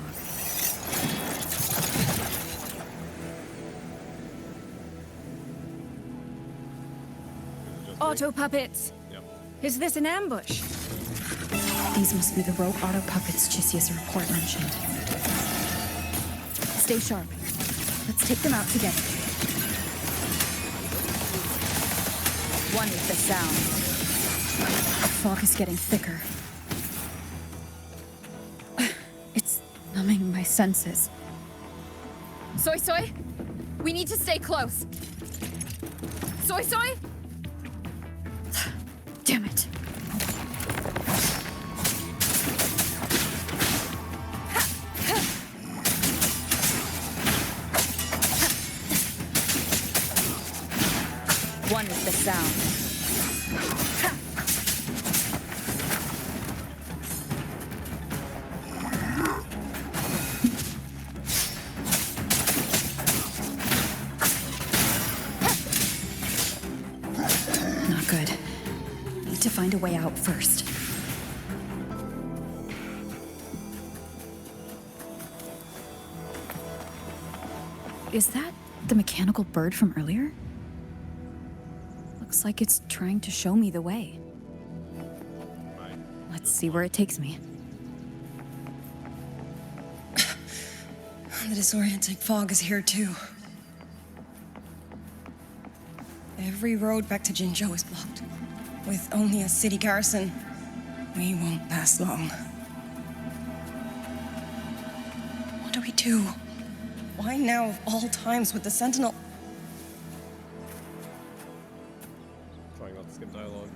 Auto puppets! Yep. Is this an ambush? These must be the rogue auto puppets Chisia's report mentioned. Stay sharp. Let's take them out together. One with the sound. The fog is getting thicker. It's numbing my senses. Soy Soy, we need to stay close. Soy Soy? Damn it. One with the sound. Not good. Need to find a way out first. Is that the mechanical bird from earlier? Looks like it's trying to show me the way. Let's see where it takes me. The disorienting fog is here too. Every road back to Jinzhou is blocked. With only a city garrison, we won't last long. What do we do? Why now of all times with the Sentinel? Trying not to skip dialogue.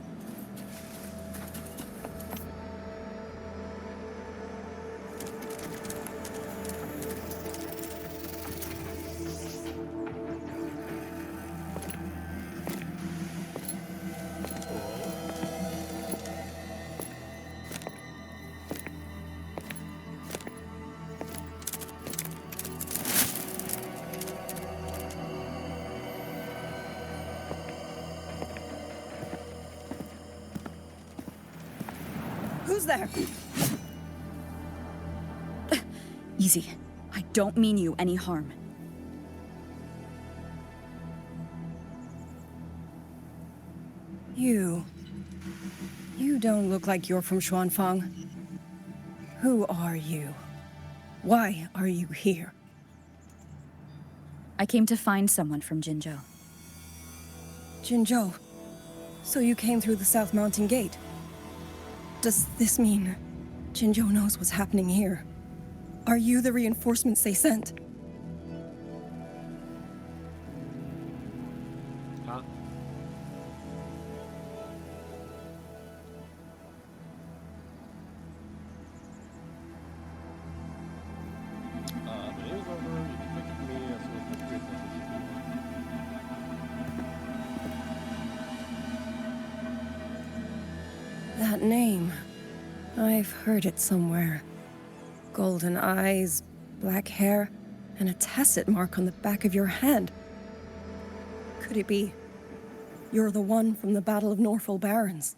Who's there? Easy. I don't mean you any harm. You don't look like you're from Xuanfang. Who are you? Why are you here? I came to find someone from Jinzhou. Jinzhou. So you came through the South Mountain Gate. Does this mean Jinzhou knows what's happening here? Are you the reinforcements they sent? Huh? The day is over. You can pick up me as soon as the That name. I've heard it somewhere. Golden eyes, black hair, and a tacit mark on the back of your hand. Could it be you're the one from the Battle of Norfolk Barrens?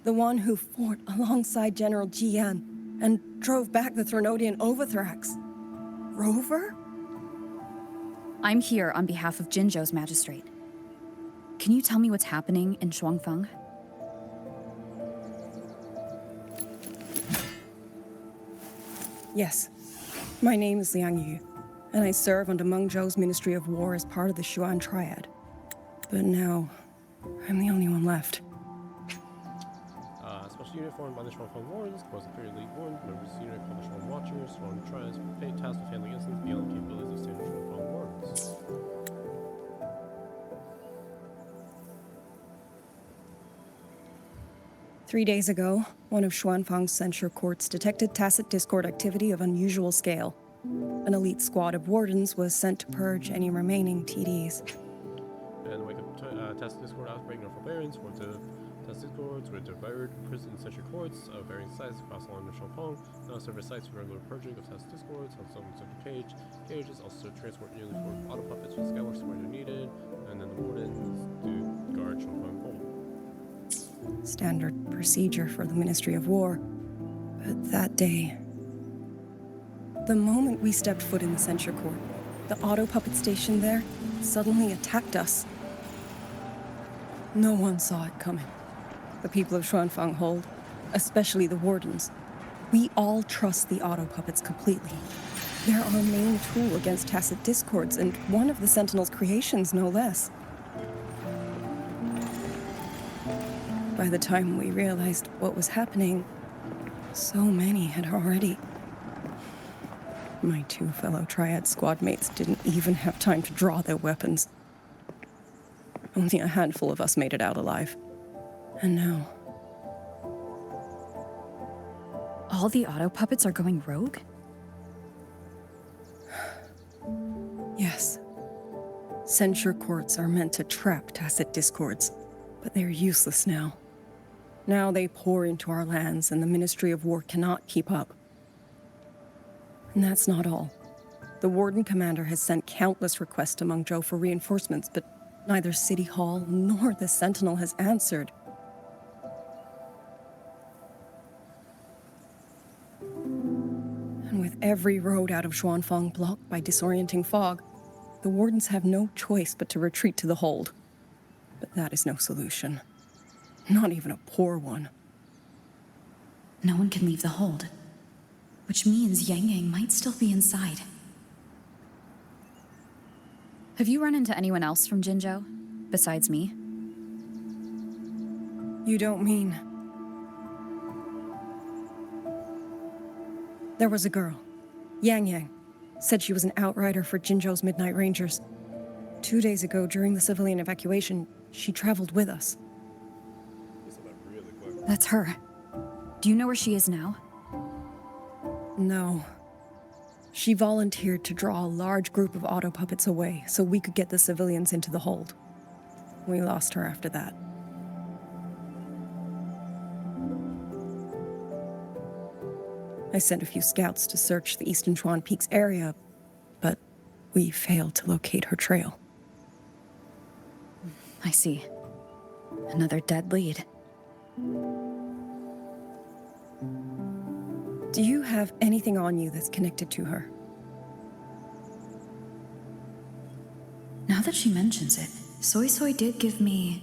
The one who fought alongside General Jian and drove back the Threnodian Overthrax? Rover? I'm here on behalf of Jinzhou's magistrate. Can you tell me what's happening in Xuanfang? Yes. My name is Liang Yu, and I serve under Mengzhou's Ministry of War as part of the Xuan Triad. But now, I'm the only one left. Special unit formed by the Xuanfang Warriors, composed of period League 1, members of the unit called the Xuan Watchers, Xuan Triads, tasked with handling incidents beyond the capabilities of standard Xuanfang Warriors. 3 days ago, one of Xuanfang's censure courts detected tacit discord activity of unusual scale. An elite squad of wardens was sent to purge any remaining TDs. And in the wake of tacit discord outbreak, Norfolk Barons formed to test discords with devoured prison censure courts of varying sizes across the line of Xuanfang. Now serve as sites for regular purging of tacit discords on some central cages, also transport nearly 4 auto puppets for the Skyworks where they're needed, and then the wardens to guard Xuanfang Hold. Standard procedure for the Ministry of War. But that day, the moment we stepped foot in the censure court, the auto puppet station there suddenly attacked us. No one saw it coming. The people of Xuanfang Hold, especially the wardens. We all trust the auto puppets completely. They're our main tool against tacit discords, and one of the Sentinel's creations, no less. By the time we realized what was happening, so many had already... My 2 fellow Triad squad mates didn't even have time to draw their weapons. Only a handful of us made it out alive. And now... All the auto puppets are going rogue? Yes. Censure courts are meant to trap tacit discords, but they're useless now. Now they pour into our lands, and the Ministry of War cannot keep up. And that's not all. The Warden Commander has sent countless requests to Mengzhou for reinforcements, but neither City Hall nor the Sentinel has answered. And with every road out of Xuanfang blocked by disorienting fog, the Wardens have no choice but to retreat to the hold. But that is no solution. Not even a poor one. No one can leave the hold, which means Yang Yang might still be inside. Have you run into anyone else from Jinzhou, besides me? You don't mean... There was a girl, Yang. Said she was an outrider for Jinzhou's Midnight Rangers. 2 days ago, during the civilian evacuation, she traveled with us. That's her. Do you know where she is now? No. She volunteered to draw a large group of auto puppets away so we could get the civilians into the hold. We lost her after that. I sent a few scouts to search the Eastern Chuan Peaks area, but we failed to locate her trail. I see. Another dead lead. Do you have anything on you that's connected to her? Now that she mentions it, Soy did give me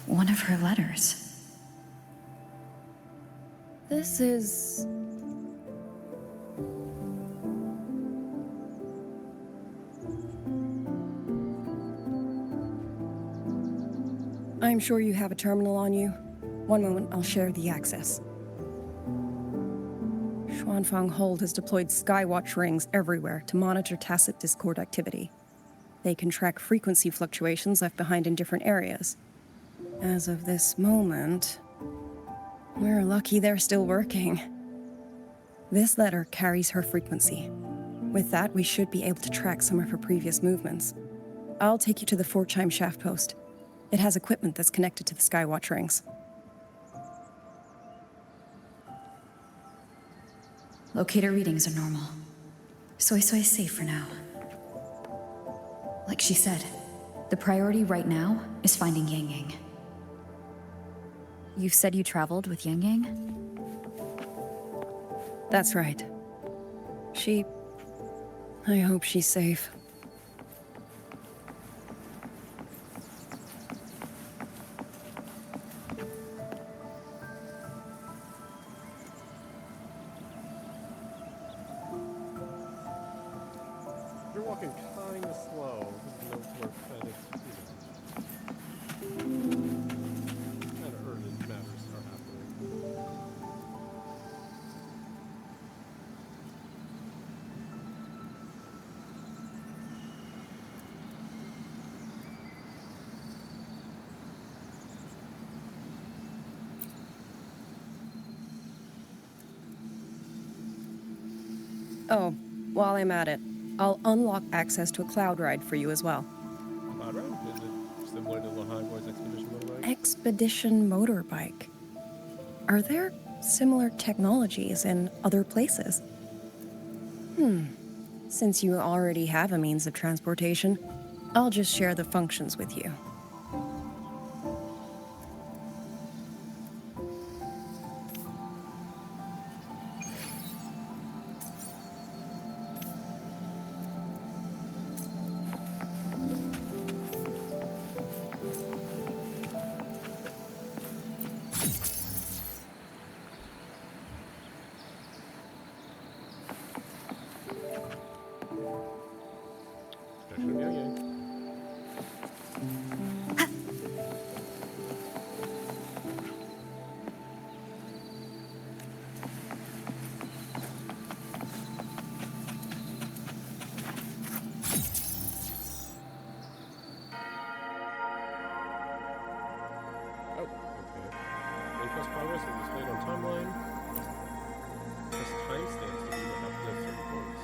one of her letters. This is... I'm sure you have a terminal on you. One moment, I'll share the access. Xuanfang Hold has deployed Skywatch rings everywhere to monitor tacit Discord activity. They can track frequency fluctuations left behind in different areas. As of this moment, we're lucky they're still working. This letter carries her frequency. With that, we should be able to track some of her previous movements. I'll take you to the 4-chime shaft post. It has equipment that's connected to the Skywatch rings. Locator readings are normal. Soy is safe for now. Like she said, the priority right now is finding Yang. You said you traveled with Yang? That's right. I hope she's safe. You're walking kinda slow. No more panic. Kinda urgent matters are happening. Oh, while I'm at it, I'll unlock access to a cloud ride for you as well. Cloud ride? Is it similar to Lahai Expedition Motorbike? Expedition Motorbike. Are there similar technologies in other places? Since you already have a means of transportation, I'll just share the functions with you. Manifest progress is displayed on timeline. Press timestamps to view what happened at certain points.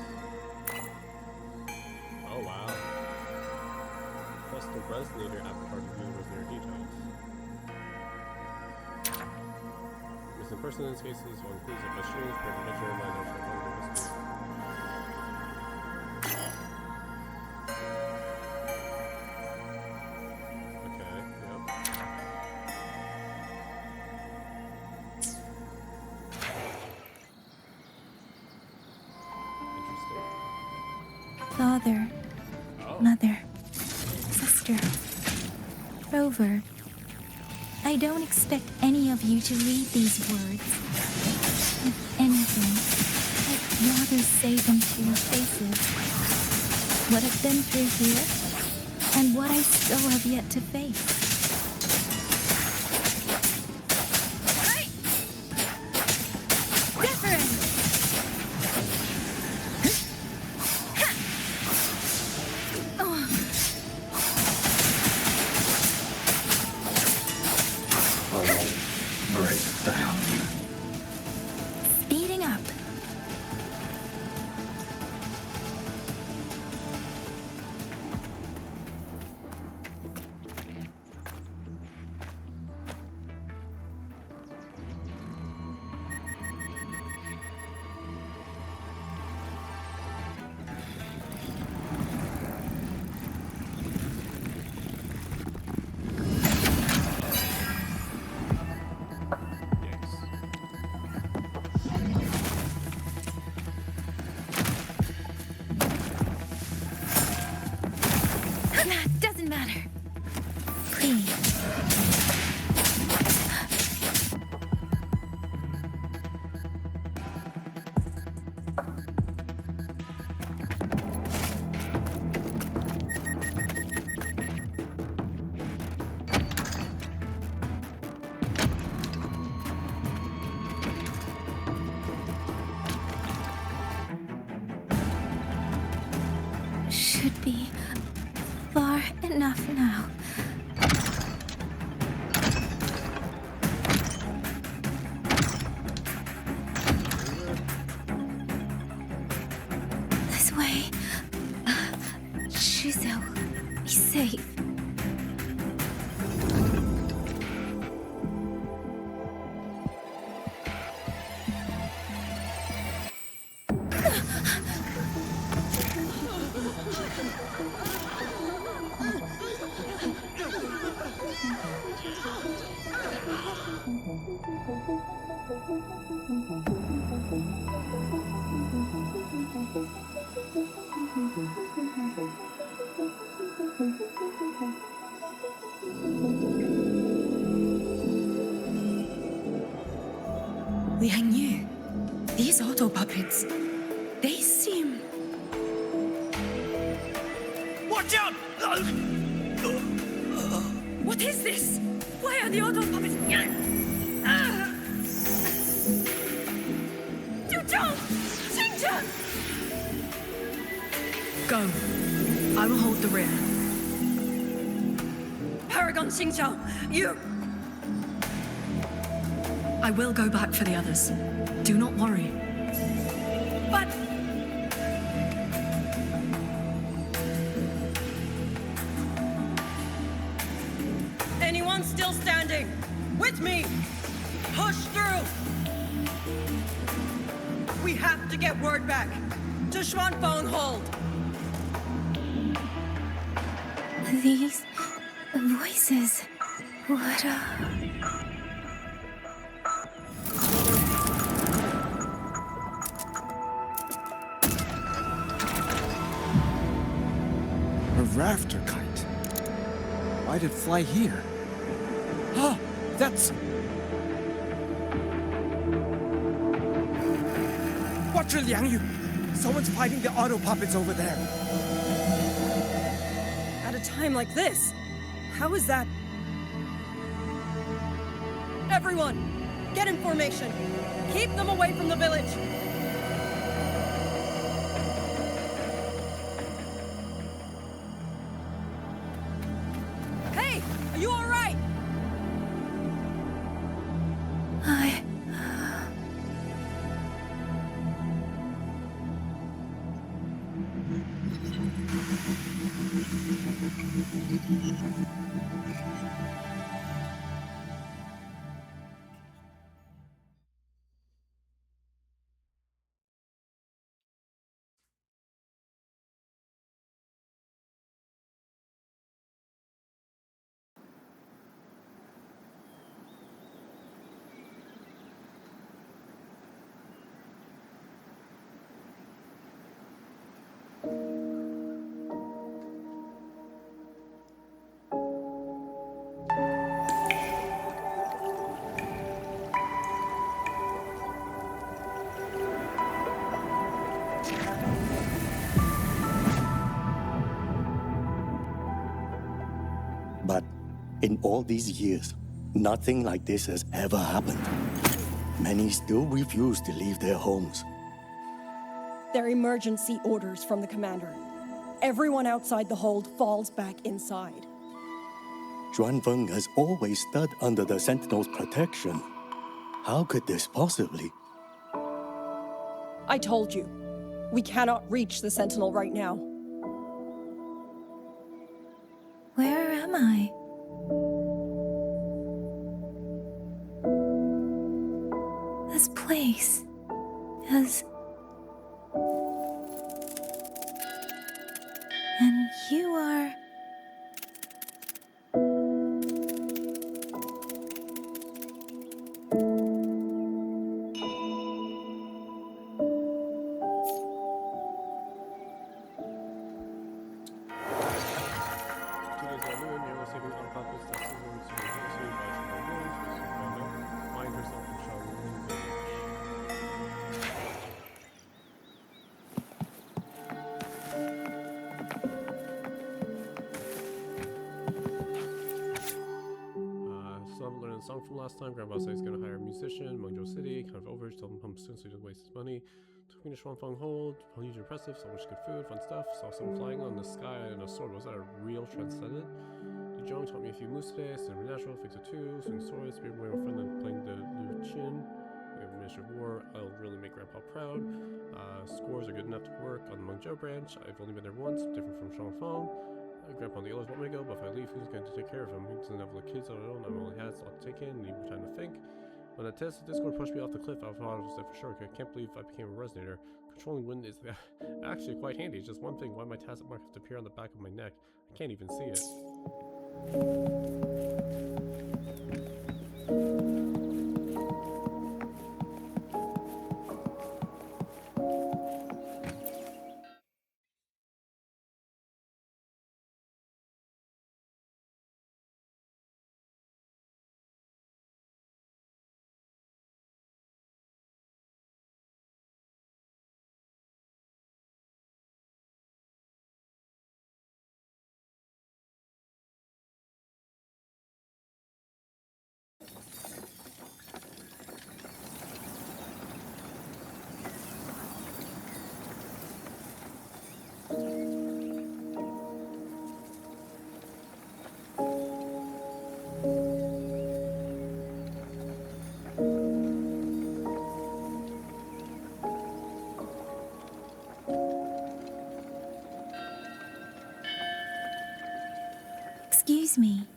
Oh wow. Press the resonator avatar to view the resonator details. Missing persons cases will include a machines for convention reminder for one history. Father, Mother, Sister, Rover, I don't expect any of you to read these words. If anything, I'd rather say them to your faces. What I've been through here and what I still have yet to face. Speeding up. Doesn't matter. Please. Should be far enough now. This way. Shizu, be safe. Liang Yu, these auto puppets, they seem... Watch out! What is this? Why are the auto puppets... Go. I will hold the rear. Paragon Xingqiao, you... I will go back for the others. Do not worry. But... Anyone still standing? With me! Push through! We have to get word back. To Xuanfang hold! These voices, what A rafter kite. Why'd it fly here? Ah, that's... Watch your Liang Yu! Someone's fighting the auto puppets over there. At a time like this, how is that? Everyone, get in formation. Keep them away from the village. Hey, are you all right? But in all these years, nothing like this has ever happened. Many still refuse to leave their homes. They're emergency orders from the commander. Everyone outside the hold falls back inside. Xuanfang has always stood under the Sentinel's protection. How could this possibly? I told you, we cannot reach the Sentinel right now. Where am I? This place is... And you are... Song from last time. Grandpa says he's gonna hire a musician. Mengzhou City, kind of overage. Tell him pump soon so he doesn't waste his money. Took me to Xuanfang Hold. Huge impressive. So much good food, fun stuff. Saw someone flying on the sky and a sword. Was that a real transcendent? Zhong taught me a few moves today. Cinema natural, fix it too. Swing swords. Be my friend and playing the Liu Qin. We have a Minister of War. I'll really make Grandpa proud. Scores are good enough to work on the Mengzhou branch. I've only been there once, different from Xuanfang. Grandpa and the others want me to go, but if I leave, who's going to take care of him? He doesn't have the kids on his own. I'm only has a lot to take in, need more time to think. When the test of Discord pushed me off the cliff, I thought I was there for sure. I can't believe I became a resonator. Controlling wind is actually quite handy. It's just one thing. Why my tacit mark have to appear on the back of my neck? I can't even see it. Excuse me.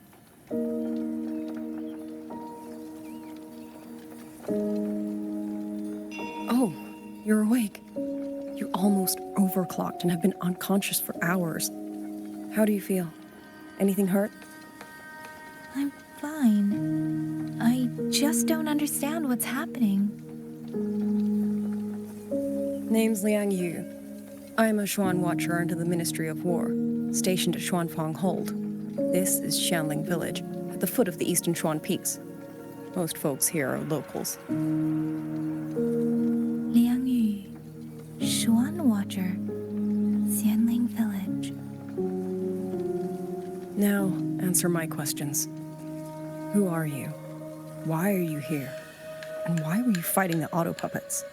Oh, you're awake. You almost overclocked and have been unconscious for hours. How do you feel? Anything hurt? I'm fine. I just don't understand what's happening. Name's Liang Yu. I am a Xuan Watcher under the Ministry of War, stationed at Xuanfang Hold. This is Xianling Village, at the foot of the Eastern Xuan Peaks. Most folks here are locals. Liang Yu, Xuan Watcher, Xianling Village. Now, answer my questions. Who are you? Why are you here? And why were you fighting the auto puppets?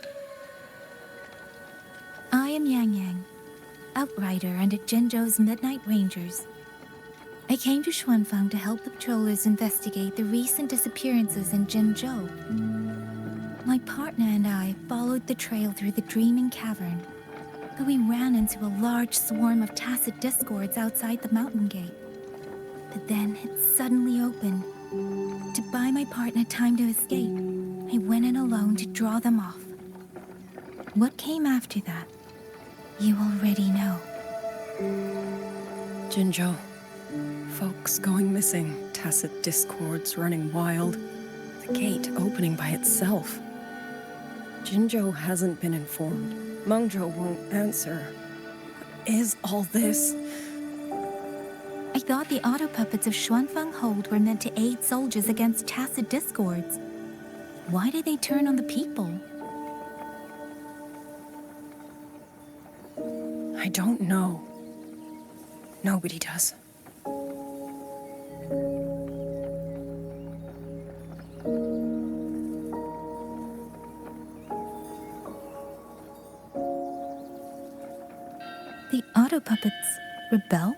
I am Yang Yang, outrider under Jinzhou's Midnight Rangers. I came to Xuanfang to help the patrollers investigate the recent disappearances in Jinzhou. My partner and I followed the trail through the Dreaming Cavern, but we ran into a large swarm of tacit discords outside the mountain gate. But then it suddenly opened. To buy my partner time to escape, I went in alone to draw them off. What came after that, you already know. Jinzhou. Folks going missing, tacit discords running wild, the gate opening by itself. Jinzhou hasn't been informed. Mengzhou won't answer. What is all this? I thought the auto puppets of Xuanfang Hold were meant to aid soldiers against tacit discords. Why did they turn on the people? I don't know. Nobody does. puppets rebelled?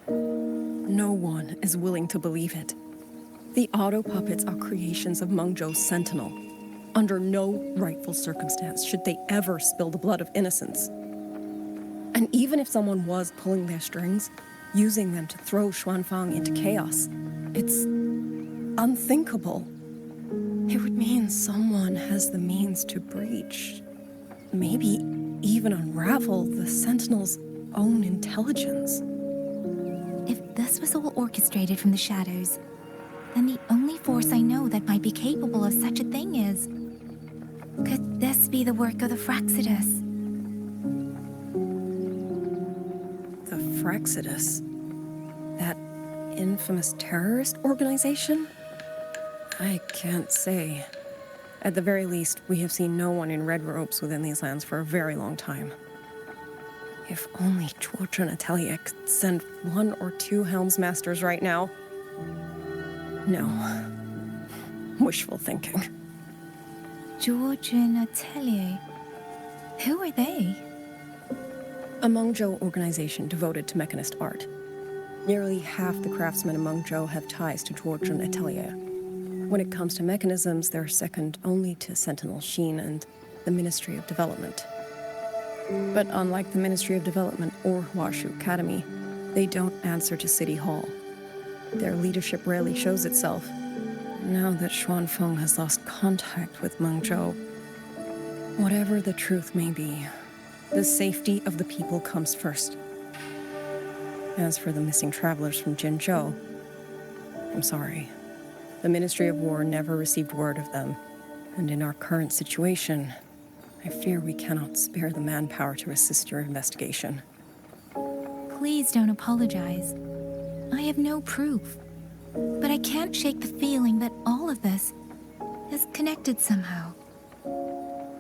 No one is willing to believe it. The auto puppets are creations of Mengzhou's sentinel. Under no rightful circumstance should they ever spill the blood of innocents. And even if someone was pulling their strings, using them to throw Xuanfang into chaos, it's unthinkable. It would mean someone has the means to breach, maybe even unravel the Sentinel's own intelligence. If this was all orchestrated from the shadows, then the only force I know that might be capable of such a thing is... Could this be the work of the Fraxidus? The Fraxidus? That infamous terrorist organization? I can't say. At the very least, we have seen no one in red robes within these lands for a very long time. If only Zhuozhen Atelier could send 1 or 2 Helmsmasters right now. No. Wishful thinking. Zhuozhen Atelier? Who are they? A Mengzhou organization devoted to mechanist art. Nearly half the craftsmen in Mengzhou have ties to Zhuozhen Atelier. When it comes to mechanisms, they're second only to Sentinel Xin and the Ministry of Development. But unlike the Ministry of Development or Huashu Academy, they don't answer to City Hall. Their leadership rarely shows itself. Now that Xuanfang has lost contact with Mengzhou, whatever the truth may be, the safety of the people comes first. As for the missing travelers from Jinzhou, I'm sorry. The Ministry of War never received word of them, and in our current situation, I fear we cannot spare the manpower to assist your investigation. Please don't apologize. I have no proof, but I can't shake the feeling that all of this is connected somehow.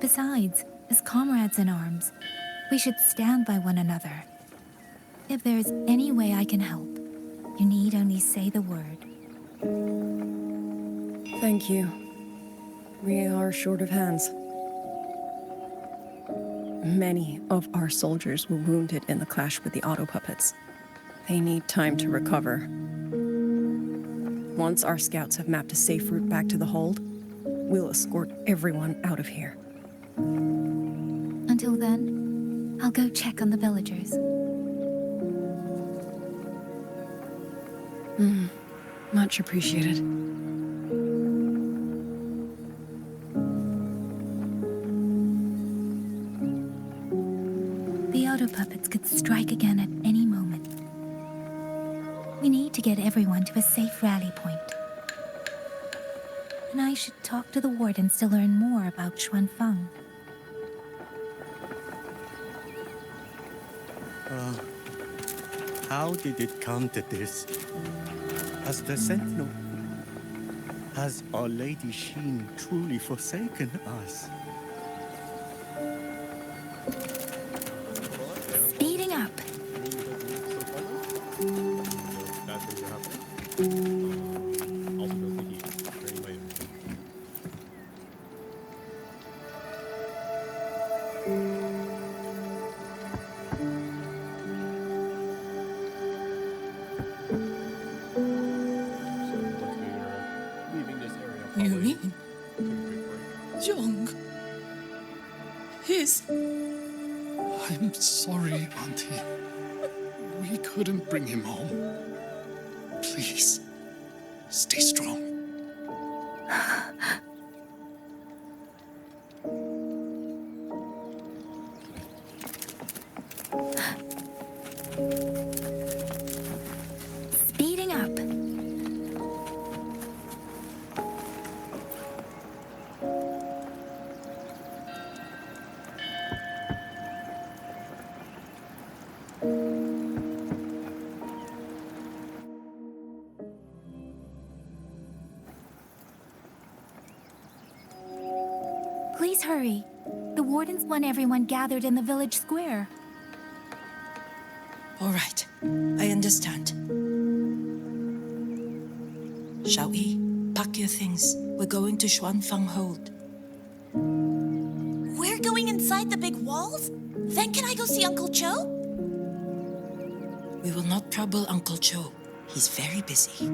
Besides, as comrades in arms, we should stand by one another. If there's any way I can help, you need only say the word. Thank you. We are short of hands. Many of our soldiers were wounded in the clash with the auto puppets. They need time to recover. Once our scouts have mapped a safe route back to the hold, we'll escort everyone out of here. Until then, I'll go check on the villagers. Much appreciated. The auto puppets could strike again at any moment. We need to get everyone to a safe rally point. And I should talk to the wardens to learn more about Xuanfang. How did it come to this? As the Sentinel, has Our Lady Xin truly forsaken us? Speeding up. You mean Young? He's... I'm sorry, Auntie. We couldn't bring him home. Please, stay strong. Speeding up. Please hurry. The wardens want everyone gathered in the village square. All right, I understand. Shall we? Pack your things. We're going to Xuanfang Hold. We're going inside the big walls? Then can I go see Uncle Cho? We will not trouble Uncle Cho. He's very busy.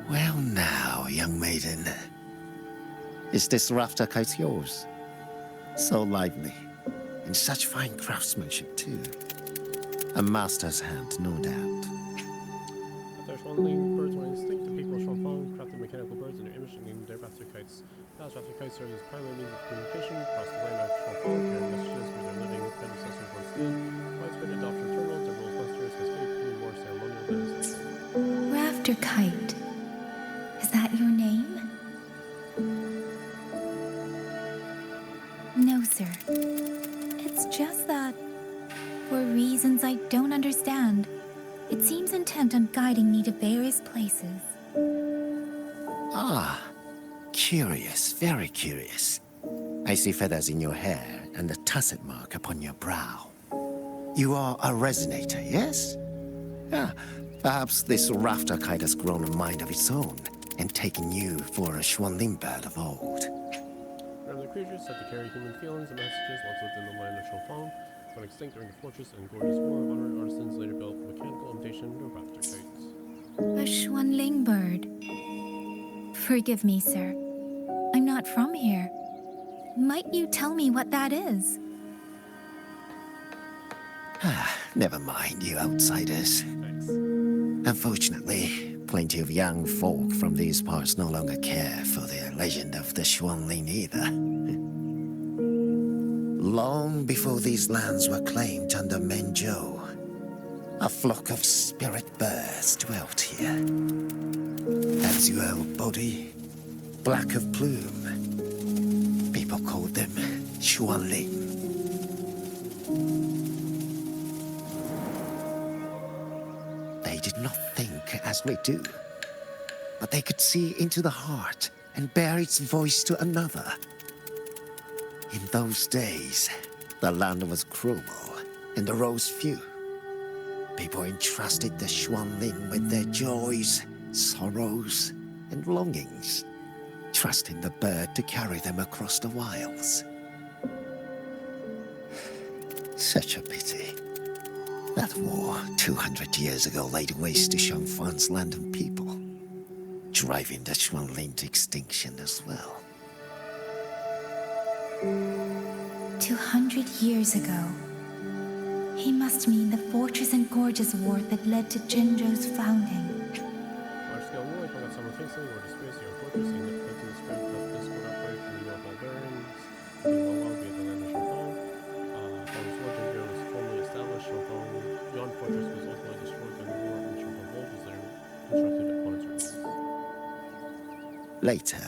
Well now, young maiden. Is this rafter kite yours? So lively, and such fine craftsmanship too. A master's hand, no doubt. After Xuanling, birds were extinct, the people of Xuanfang crafted mechanical birds in their image and named their rafter kites. Thus, rafter kites served as primary means of communication across the land of Xuanfang, carrying messages where their living predecessors once did. Widespread adoption of terminals and rules masters has made becoming more ceremonial than its name. Rafter Kite. Is that your name? No, sir. It's just that, for reasons I don't understand, it seems intent on guiding me to various places. Ah, curious, very curious. I see feathers in your hair and a tusset mark upon your brow. You are a resonator, yes? Ah, perhaps this rafter kite has grown a mind of its own and taken you for a Xuanling bird of old. Random creatures said to carry human feelings and messages once lived in the land of Xuanfang, went extinct during the Fortress and Gorgeous War. Honored artisans later built mechanical imitation of rafter kites. A Xuanling bird. Forgive me, sir. I'm not from here. Might you tell me what that is? Ah, never mind, you outsiders. Thanks. Unfortunately, plenty of young folk from these parts no longer care for the legend of the Xuanling either. Long before these lands were claimed under Mengzhou, a flock of spirit birds dwelt here. Azure body, black of plume. People called them Xuanling. They did not think as we do, but they could see into the heart and bear its voice to another. In those days, the land was cruel and the roads few. People entrusted the Xuanling with their joys, sorrows, and longings, trusting the bird to carry them across the wilds. Such a pity. That war 200 years ago laid waste to Xuanfang's land and people, driving the Xuanling to extinction as well. 200 years ago. He must mean the Fortress and Gorgeous War that led to Jinzhou's founding. Large-scale war broke out simultaneously where dispersed your fortress and the painting spread of discord outbreak from the North Barbarians. The Wangwang via the land of Xuanfang. Following this war, Jinzhou was formally established. Yuan Fortress was ultimately destroyed during the war, and Xuanfang Hold was later constructed upon its ruins. Later,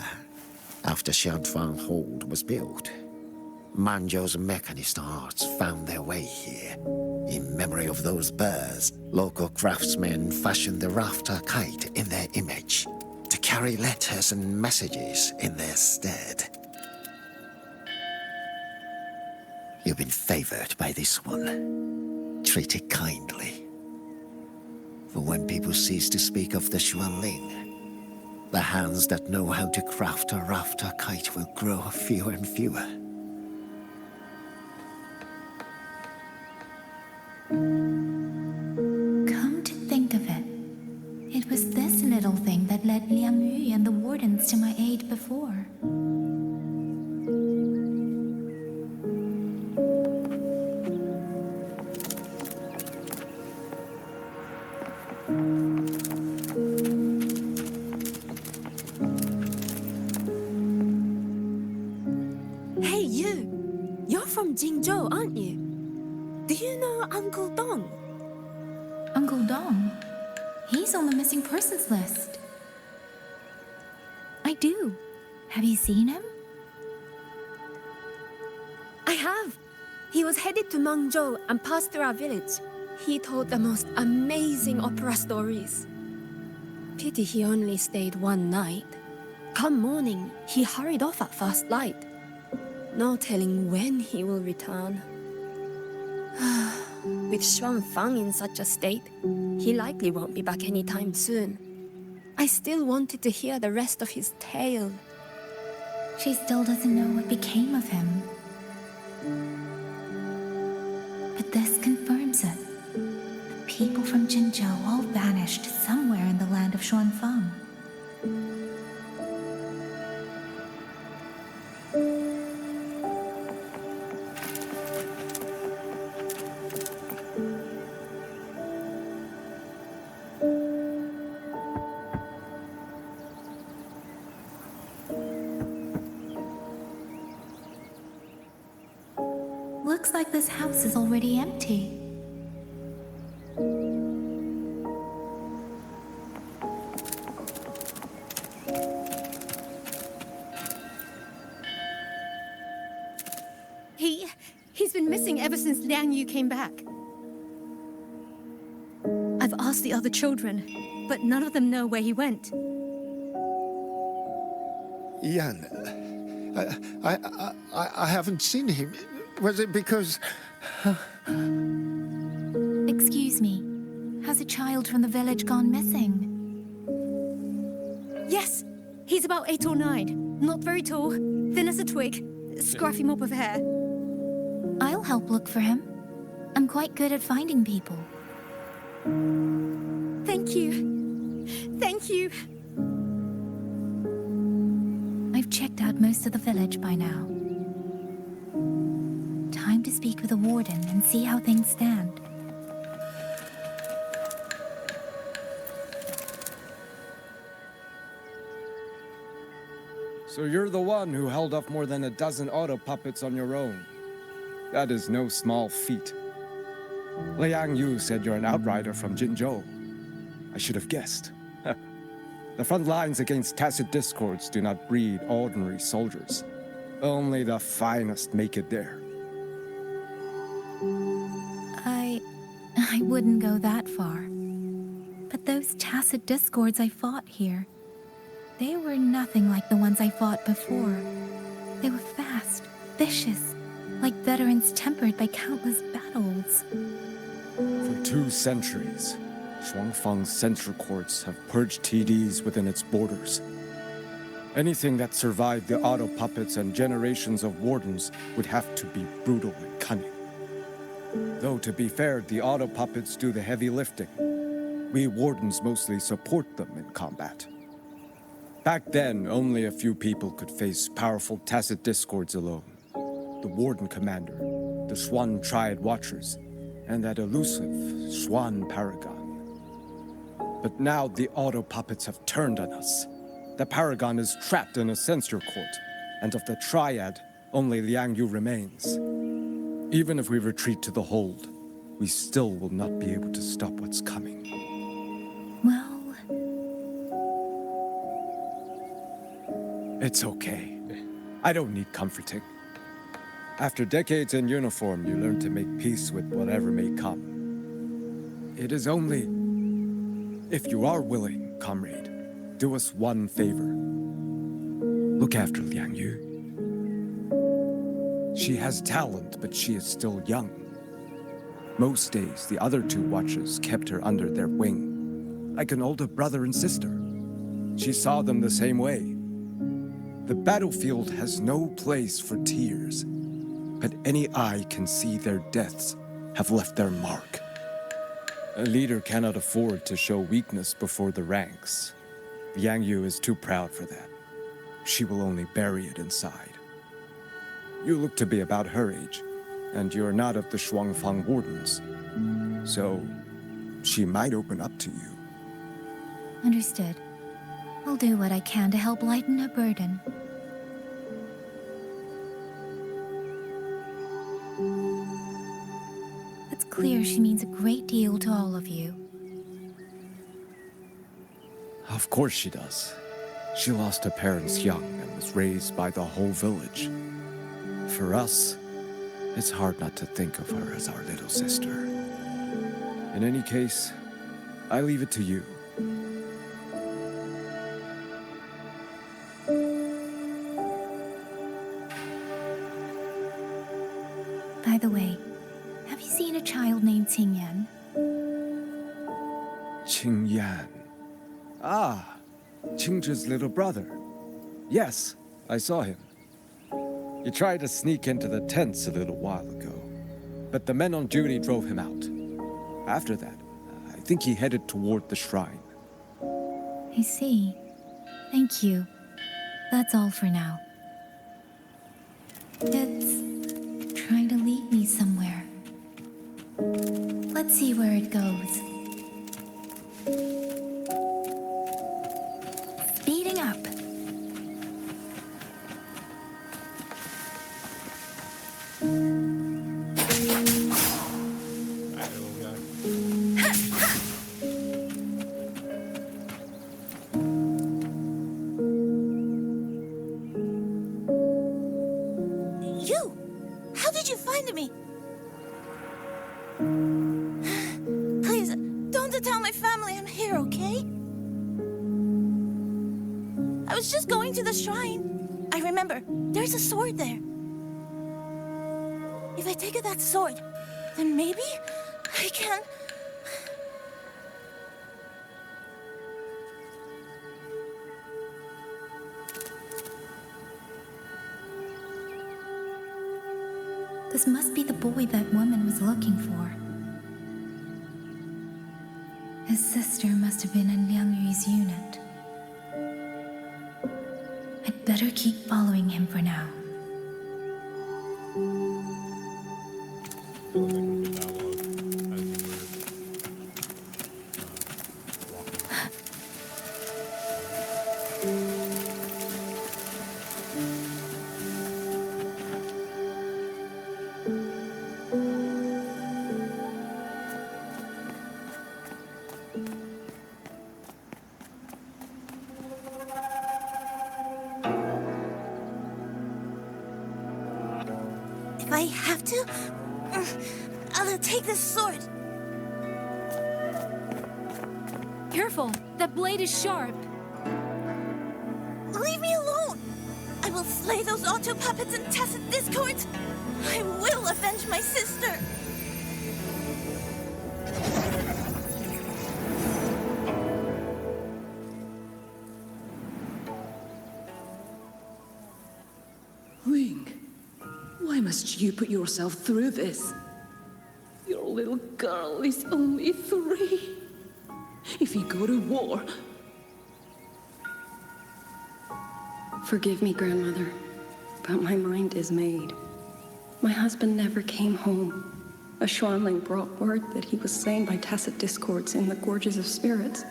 after Xuanfang Hold was built, Mengzhou's mechanist arts found their way here. In memory of those birds, local craftsmen fashioned the rafter kite in their image to carry letters and messages in their stead. You've been favored by this one. Treat it kindly. For when people cease to speak of the Xuanling, the hands that know how to craft a rafter kite will grow fewer and fewer. Come to think of it, it was this little thing that led Liang Yu and the wardens to my aid before. Hey, you! You're from Jingzhou, aren't you? Do you know Uncle Dong? Uncle Dong? He's on the missing persons list. I do. Have you seen him? I have. He was headed to Mengzhou and passed through our village. He told the most amazing opera stories. Pity he only stayed one night. Come morning, he hurried off at first light. No telling when he will return. With Xuanfang in such a state, he likely won't be back anytime soon. I still wanted to hear the rest of his tale. She still doesn't know what became of him. But this confirms it. The people from Jinzhou all vanished somewhere in the land of Xuanfang. Looks like this house is already empty. He's been missing ever since Liang Yu came back. I've asked the other children, but none of them know where he went. Yan, I haven't seen him. Was it because... Excuse me. Has a child from the village gone missing? Yes! He's about 8 or 9. Not very tall, thin as a twig, scruffy mop of hair. I'll help look for him. I'm quite good at finding people. Thank you. Thank you. I've checked out most of the village by now. Time to speak with the warden and see how things stand. So you're the one who held off more than a dozen auto puppets on your own. That is no small feat. Liang Yu said you're an outrider from Jinzhou. I should have guessed. The front lines against tacit discords do not breed ordinary soldiers. Only the finest make it there. I wouldn't go that far. But those tacit discords I fought here, they were nothing like the ones I fought before. They were fast, vicious, like veterans tempered by countless battles. For 2 centuries, Xuanfang's censor courts have purged TDs within its borders. Anything that survived the auto puppets and generations of wardens would have to be brutal and cunning. Though to be fair, the auto puppets do the heavy lifting. We wardens mostly support them in combat. Back then, only a few people could face powerful tacit discords alone. The warden commander, the Xuan Triad Watchers, and that elusive Xuan Paragon. But now the auto puppets have turned on us. The Paragon is trapped in a censor court, and of the Triad, only Liang Yu remains. Even if we retreat to the hold, we still will not be able to stop what's coming. Well... It's okay. I don't need comforting. After decades in uniform, you learn to make peace with whatever may come. It is only... If you are willing, comrade, do us one favor. Look after Liang Yu. She has talent, but she is still young. Most days, the other 2 watchers kept her under their wing, like an older brother and sister. She saw them the same way. The battlefield has no place for tears, but any eye can see their deaths have left their mark. A leader cannot afford to show weakness before the ranks. Liang Yu is too proud for that. She will only bury it inside. You look to be about her age, and you're not of the Xuanfang Wardens. So, she might open up to you. Understood. I'll do what I can to help lighten her burden. It's clear she means a great deal to all of you. Of course she does. She lost her parents young and was raised by the whole village. For us, It's hard not to think of her as our little sister. In any case, I leave it to you. By the way, have you seen a child named Qingyan? Qingyan. Ah, Qingzhi's little brother. Yes, I saw him. He tried to sneak into the tents a little while ago, but the men on duty drove him out. After that, I think he headed toward the shrine. I see. Thank you. That's all for now. It's trying to lead me somewhere. Let's see where it goes. Speeding up. You! How did you find me? Please, don't tell my family I'm here, okay? I was just going to the shrine. I remember, there's a sword there. If I take that sword, then maybe I can... This must be the boy that woman was looking for. His sister must have been in Liang Yu's unit. I'd better keep following him for now. If I have to, I'll take this sword. Careful! That blade is sharp! Leave me alone! I will slay those auto puppets and tacit discords! I will avenge my sister! Ling, why must you put yourself through this? Your little girl is only 3. If you go to war... Forgive me, Grandmother, but my mind is made. My husband never came home. A Xuanfang brought word that he was slain by tacit discords in the Gorges of Spirits.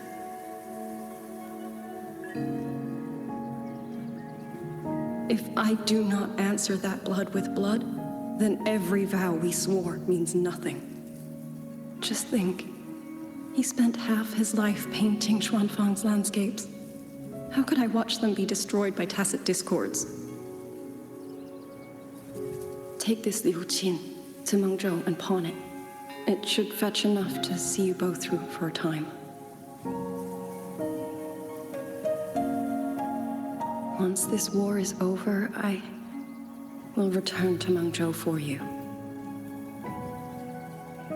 If I do not answer that blood with blood, then every vow we swore means nothing. Just think, he spent half his life painting Xuanfang's landscapes. How could I watch them be destroyed by tacit discords? Take this Liu Qin to Mengzhou and pawn it. It should fetch enough to see you both through for a time. Once this war is over, I will return to Mengzhou for you.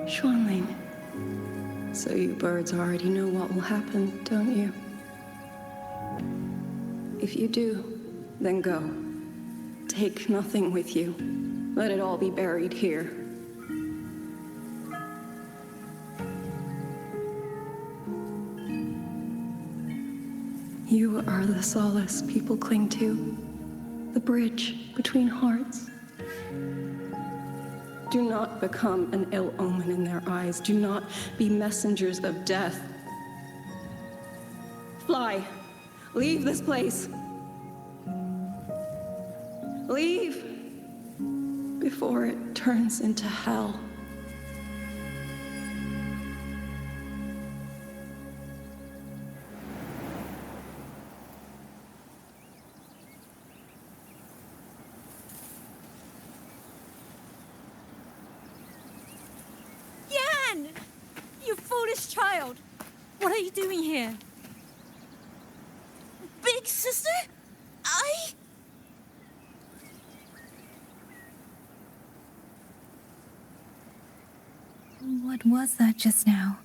Xuanling, so you birds already know what will happen, don't you? If you do, then go. Take nothing with you. Let it all be buried here. You are the solace people cling to, the bridge between hearts. Do not become an ill omen in their eyes. Do not be messengers of death. Fly. Leave this place. Leave before it turns into hell. You foolish child! What are you doing here? Big sister? What was that just now?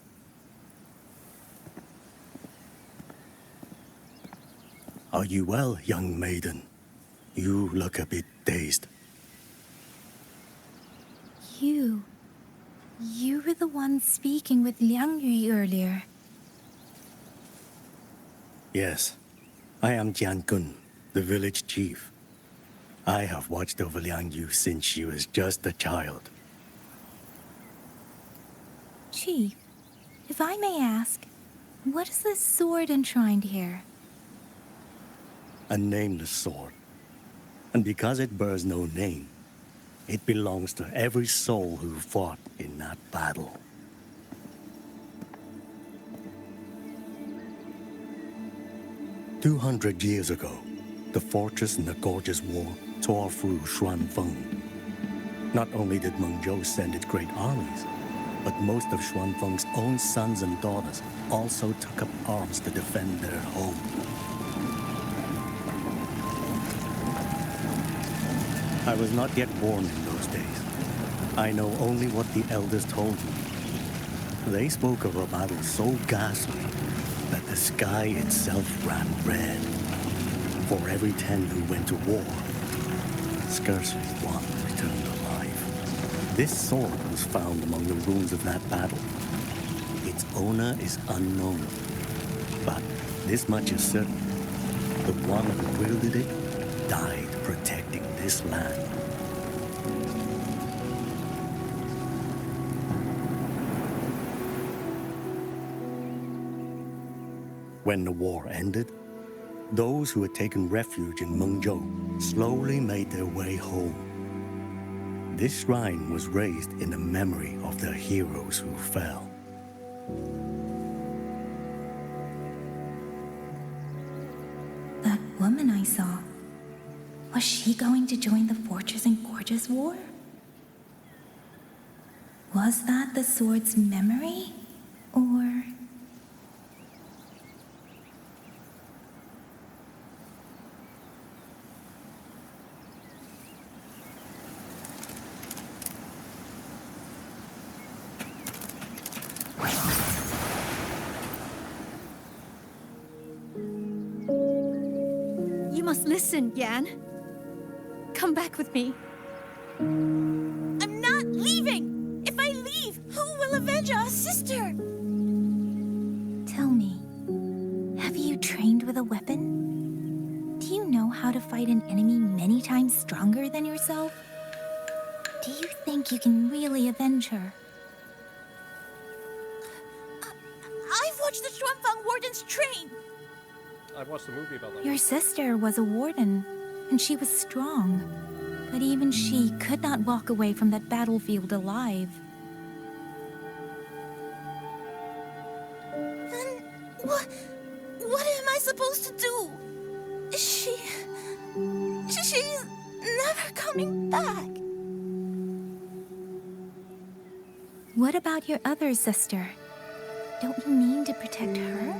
Are you well, young maiden? You look a bit dazed. You were the one speaking with Liang Yu earlier. Yes, I am Jian Kun, the village chief. I have watched over Liang Yu since she was just a child. Chief, if I may ask, what is this sword enshrined here? A nameless sword. And because it bears no name, it belongs to every soul who fought in that battle. "200 years ago, the fortress in the Gorgeous War tore through Xuanfang. Not only did Mengzhou send its great armies, but most of Xuanfang's own sons and daughters also took up arms to defend their home. I was not yet born in those days. I know only what the elders told me. They spoke of a battle so ghastly that the sky itself ran red. For every 10 who went to war, scarcely one returned alive. This sword was found among the ruins of that battle. Its owner is unknown, but this much is certain. The one who wielded it died protecting this land. When the war ended, those who had taken refuge in Mengzhou slowly made their way home. This shrine was raised in the memory of the heroes who fell. That woman I saw, was she going to join the Fortress and Gorgeous War? Was that the sword's memory? Or... You must listen, Yan. Come back with me. I'm not leaving! If I leave, who will avenge our sister? Tell me, have you trained with a weapon? Do you know how to fight an enemy many times stronger than yourself? Do you think you can really avenge her? I've watched the Xuanfang wardens train! I watched a movie about that. Your sister was a warden, and she was strong. But even she could not walk away from that battlefield alive. Then what am I supposed to do? She's never coming back. What about your other sister? Don't you mean to protect her?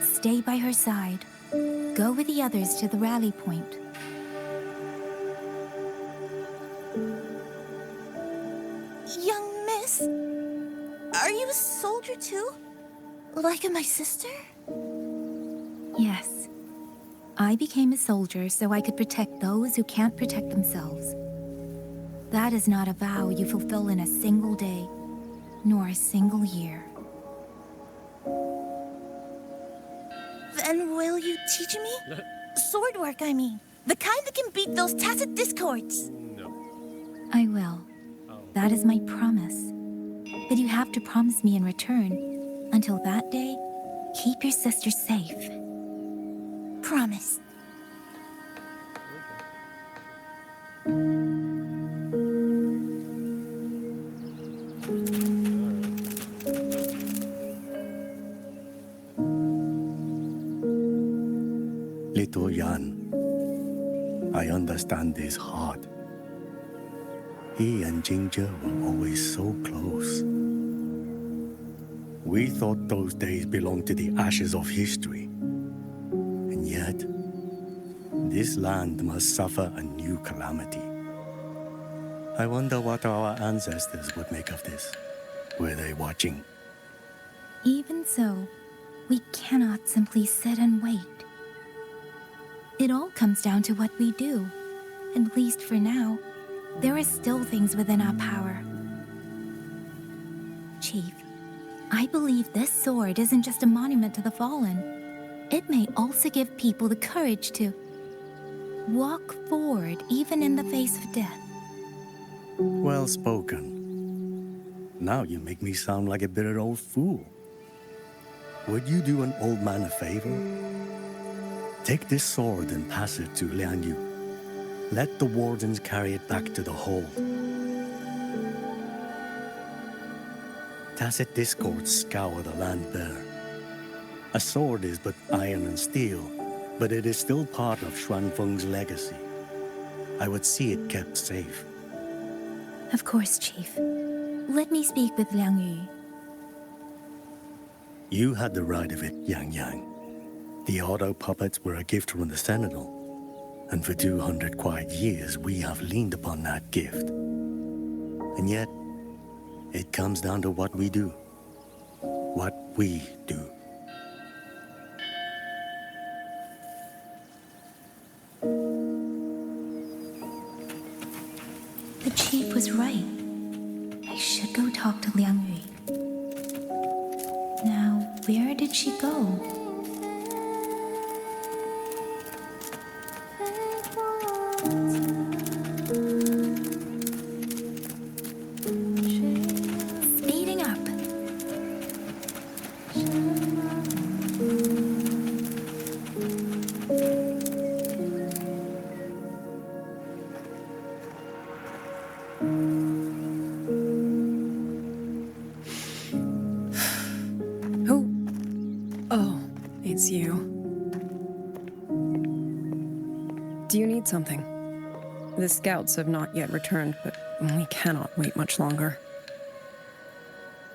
Stay by her side. Go with the others to the rally point. Young miss, are you a soldier too? Like my sister? Yes. I became a soldier so I could protect those who can't protect themselves. That is not a vow you fulfill in a single day, nor a single year. Then will you teach me? Sword work, I mean. The kind that can beat those tacit discords. No. I will. That is my promise. But you have to promise me in return. Until that day, keep your sister safe. Promise. Little Yan, I understand his heart. He and Jinja were always so close. We thought those days belonged to the ashes of history. And yet, this land must suffer a new calamity. I wonder what our ancestors would make of this. Were they watching? Even so, we cannot simply sit and wait. It all comes down to what we do. At least for now, there are still things within our power. Chief, I believe this sword isn't just a monument to the fallen. It may also give people the courage to walk forward even in the face of death. Well spoken. Now you make me sound like a bitter old fool. Would you do an old man a favor? Take this sword and pass it to Liang Yu. Let the wardens carry it back to the hold. Tacit discords scour the land bare. A sword is but iron and steel, but it is still part of Xuanfang's legacy. I would see it kept safe. Of course, Chief. Let me speak with Liang Yu. You had the right of it, Yang Yang. The auto puppets were a gift from the Sentinel, and for 200 quiet years we have leaned upon that gift. And yet, it comes down to what we do. What we do. The Chief was right. I should go talk to Liang Yu. Now, where did she go? Speeding up. Who? Oh, it's you. Do you need something? The scouts have not yet returned, but we cannot wait much longer.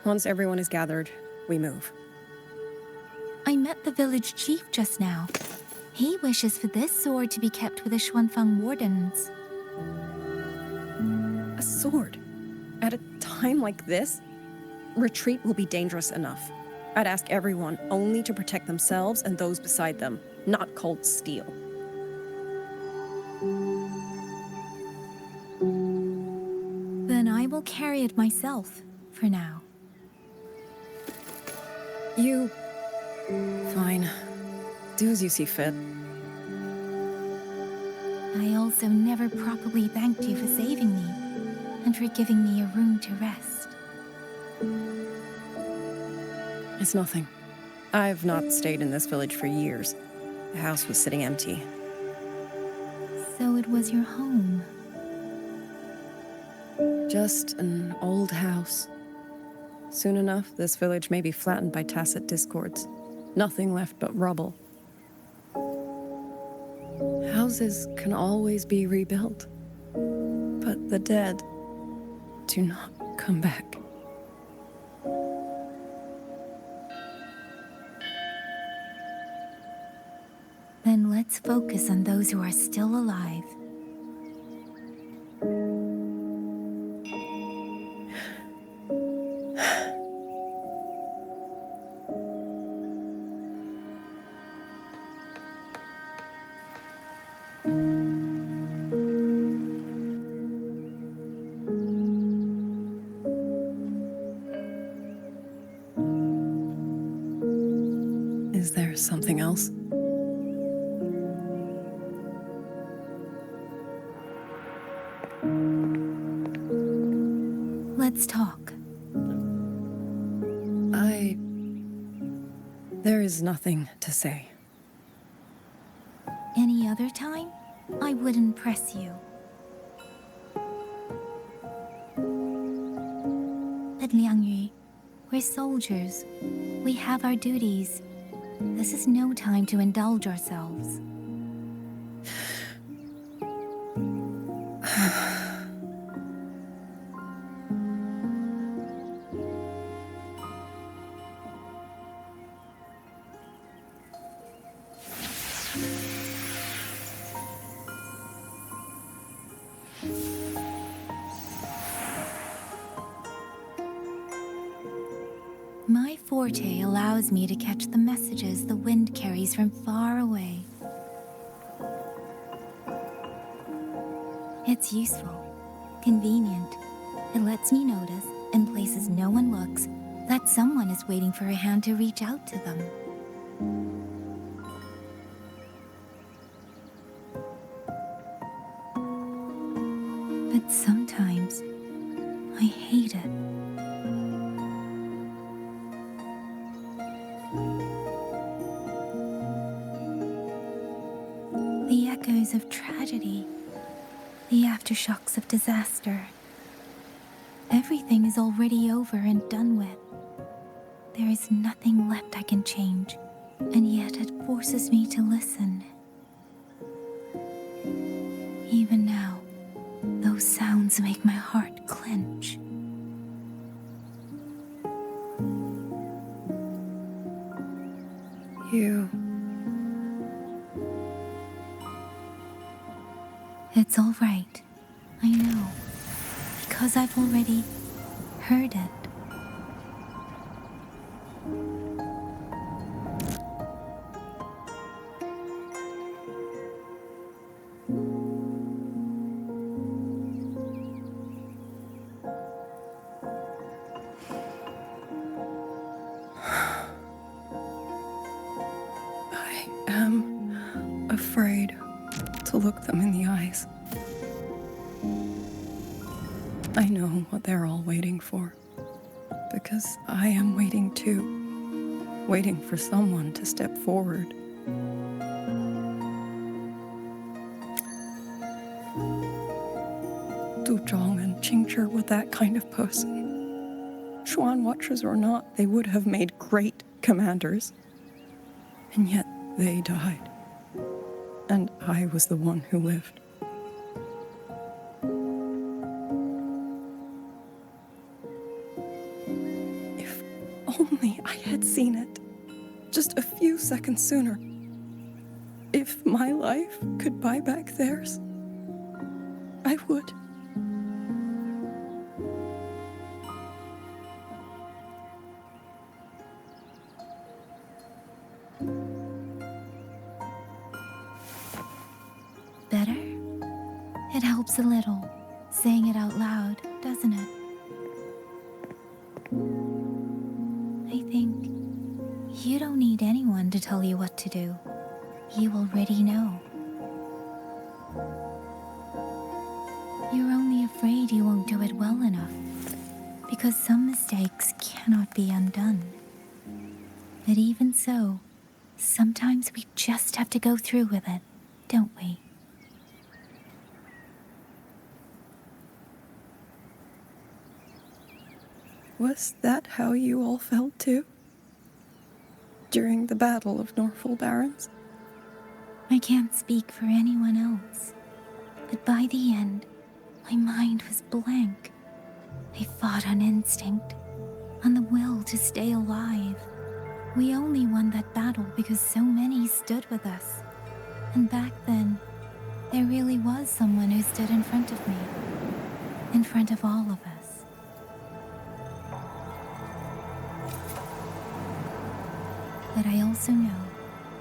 Once everyone is gathered, we move. I met the village chief just now. He wishes for this sword to be kept with the Xuanfang wardens. A sword? At a time like this? Retreat will be dangerous enough. I'd ask everyone only to protect themselves and those beside them, not cold steel. Then I will carry it myself, for now. You... Fine. Do as you see fit. I also never properly thanked you for saving me, and for giving me a room to rest. It's nothing. I've not stayed in this village for years. The house was sitting empty. So it was your home. Just an old house. Soon enough, this village may be flattened by tacit discords. Nothing left but rubble. Houses can always be rebuilt. But the dead do not come back. Then let's focus on those who are still alive. Is there something else? Let's talk. There is nothing to say. Any other time, I wouldn't press you. But Liang Yu, we're soldiers. We have our duties. This is no time to indulge ourselves. My forte allows me to catch the messages the wind carries from far away. It's useful, convenient. It lets me notice, in places no one looks, that someone is waiting for a hand to reach out to them. But sometimes, I hate it. The echoes of tragedy, the aftershocks of disaster. Everything is already over and done with. There is nothing left I can change, and yet it forces me to listen. Even now, those sounds make my heart clench. You... It's all right. I know. Because I've already heard it. I am afraid to look them in the eyes. I know what they're all waiting for, because I am waiting too, waiting for someone to step forward. Du Zhong and Qingzhi were that kind of person. Xuan Watchers or not, they would have made great commanders. And yet they died. And I was the one who lived. If only I had seen it, just a few seconds sooner. If my life could buy back theirs, I would. Better? It helps a little, saying it out loud, doesn't it? I think you don't need anyone to tell you what to do. You already know. You're only afraid you won't do it well enough, because some mistakes cannot be undone. But even so, sometimes we just have to go through with it, don't we? Was that how you all felt too? During the Battle of Norfolk Barrens? I can't speak for anyone else, but by the end, my mind was blank. I fought on instinct, on the will to stay alive. We only won that battle because so many stood with us. And back then, there really was someone who stood in front of me, in front of all of us. But I also know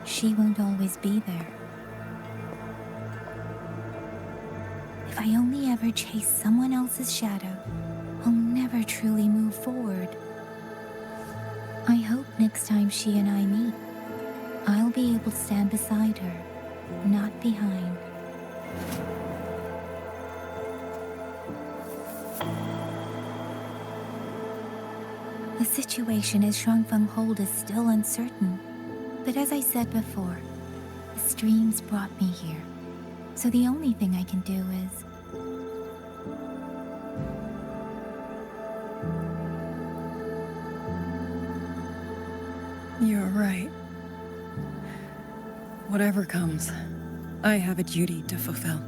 she won't always be there. If I only ever chase someone else's shadow, I'll never truly move forward. I hope next time she and I meet, I'll be able to stand beside her, not behind. The situation as Xuanfang hold is still uncertain, but as I said before, the streams brought me here, so the only thing I can do is... You're right. Whatever comes, I have a duty to fulfill.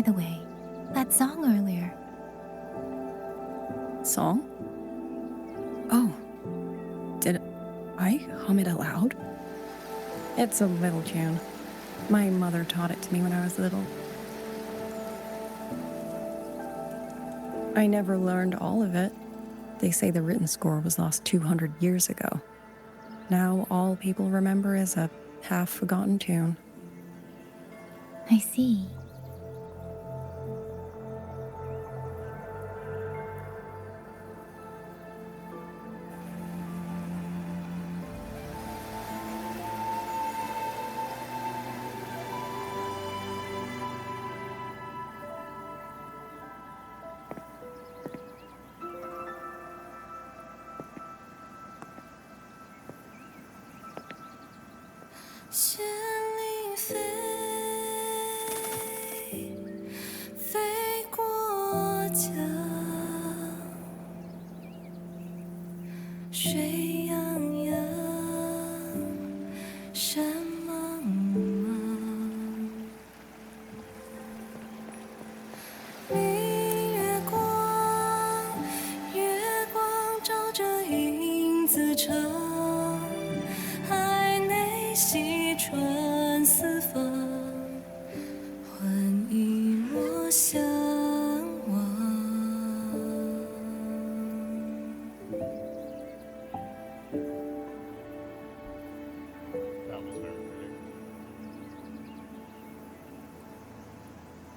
By the way, that song earlier. Song? Oh. Did I hum it aloud? It's a little tune. My mother taught it to me when I was little. I never learned all of it. They say the written score was lost 200 years ago. Now all people remember is a half-forgotten tune. I see.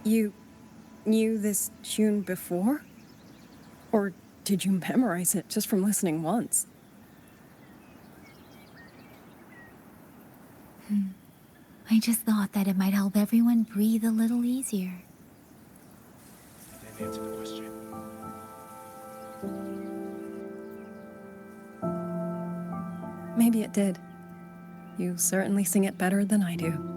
You knew this tune before? Or did you memorize it just from listening once? I just thought that it might help everyone breathe a little easier. Didn't answer the question. Maybe it did. You certainly sing it better than I do.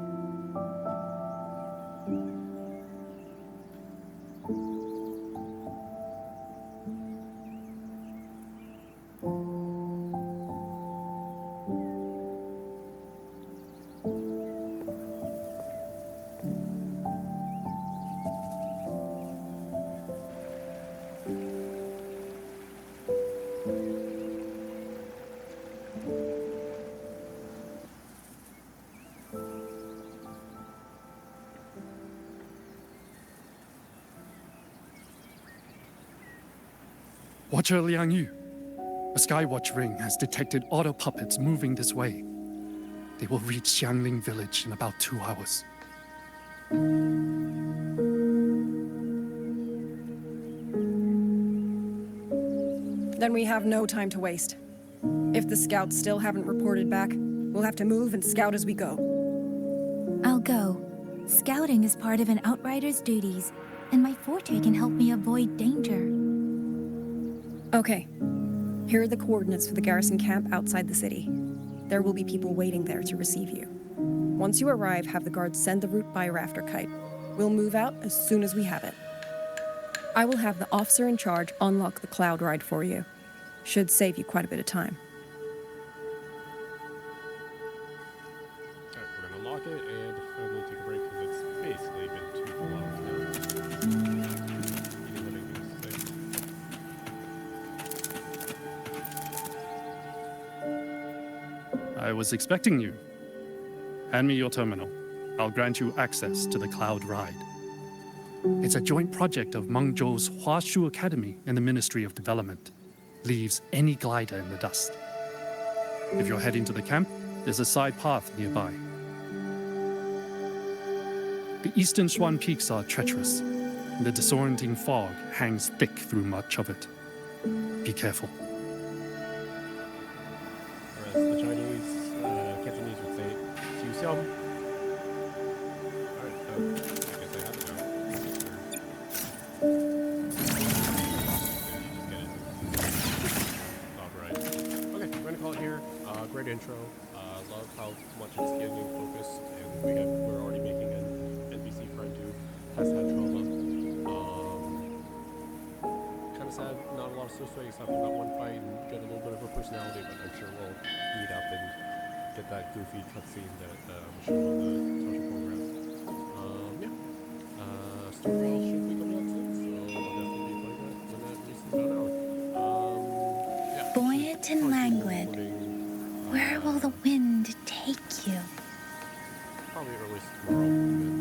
Watcher Liang Yu, a Skywatch ring has detected auto puppets moving this way. They will reach Xiangling village in about 2 hours. Then we have no time to waste. If the scouts still haven't reported back, we'll have to move and scout as we go. I'll go. Scouting is part of an outrider's duties, and my forte can help me avoid danger. Okay. Here are the coordinates for the garrison camp outside the city. There will be people waiting there to receive you. Once you arrive, have the guards send the route by rafter kite. We'll move out as soon as we have it. I will have the officer in charge unlock the cloud ride for you. Should save you quite a bit of time. Alright, we're gonna lock it and finally take a break because it's basically been 2 full hours now. I was expecting you. Hand me your terminal. I'll grant you access to the cloud ride. It's a joint project of Mengzhou's Huashu Academy and the Ministry of Development. Leaves any glider in the dust. If you're heading to the camp, there's a side path nearby. The eastern Xuan peaks are treacherous, and the disorienting fog hangs thick through much of it. Be careful. Or as the Chinese, Cantonese would say, "Xiu xiao." Alright, I guess I have to go. Alright. Okay, we're gonna call it here. Great intro. Love how much it's getting focused, and we're already making an NPC friend who has had trauma. Kind of sad, not a lot of switch except for that one fight and get a little bit of her personality, but I'm sure we'll meet up and get that goofy cutscene that I'm sure on the social program. Yeah. next tutorial should be coming out soon, so I'll definitely be playing that when that releases about an hour. Yeah. Buoyant and languid, where will the wind take you? Probably release tomorrow.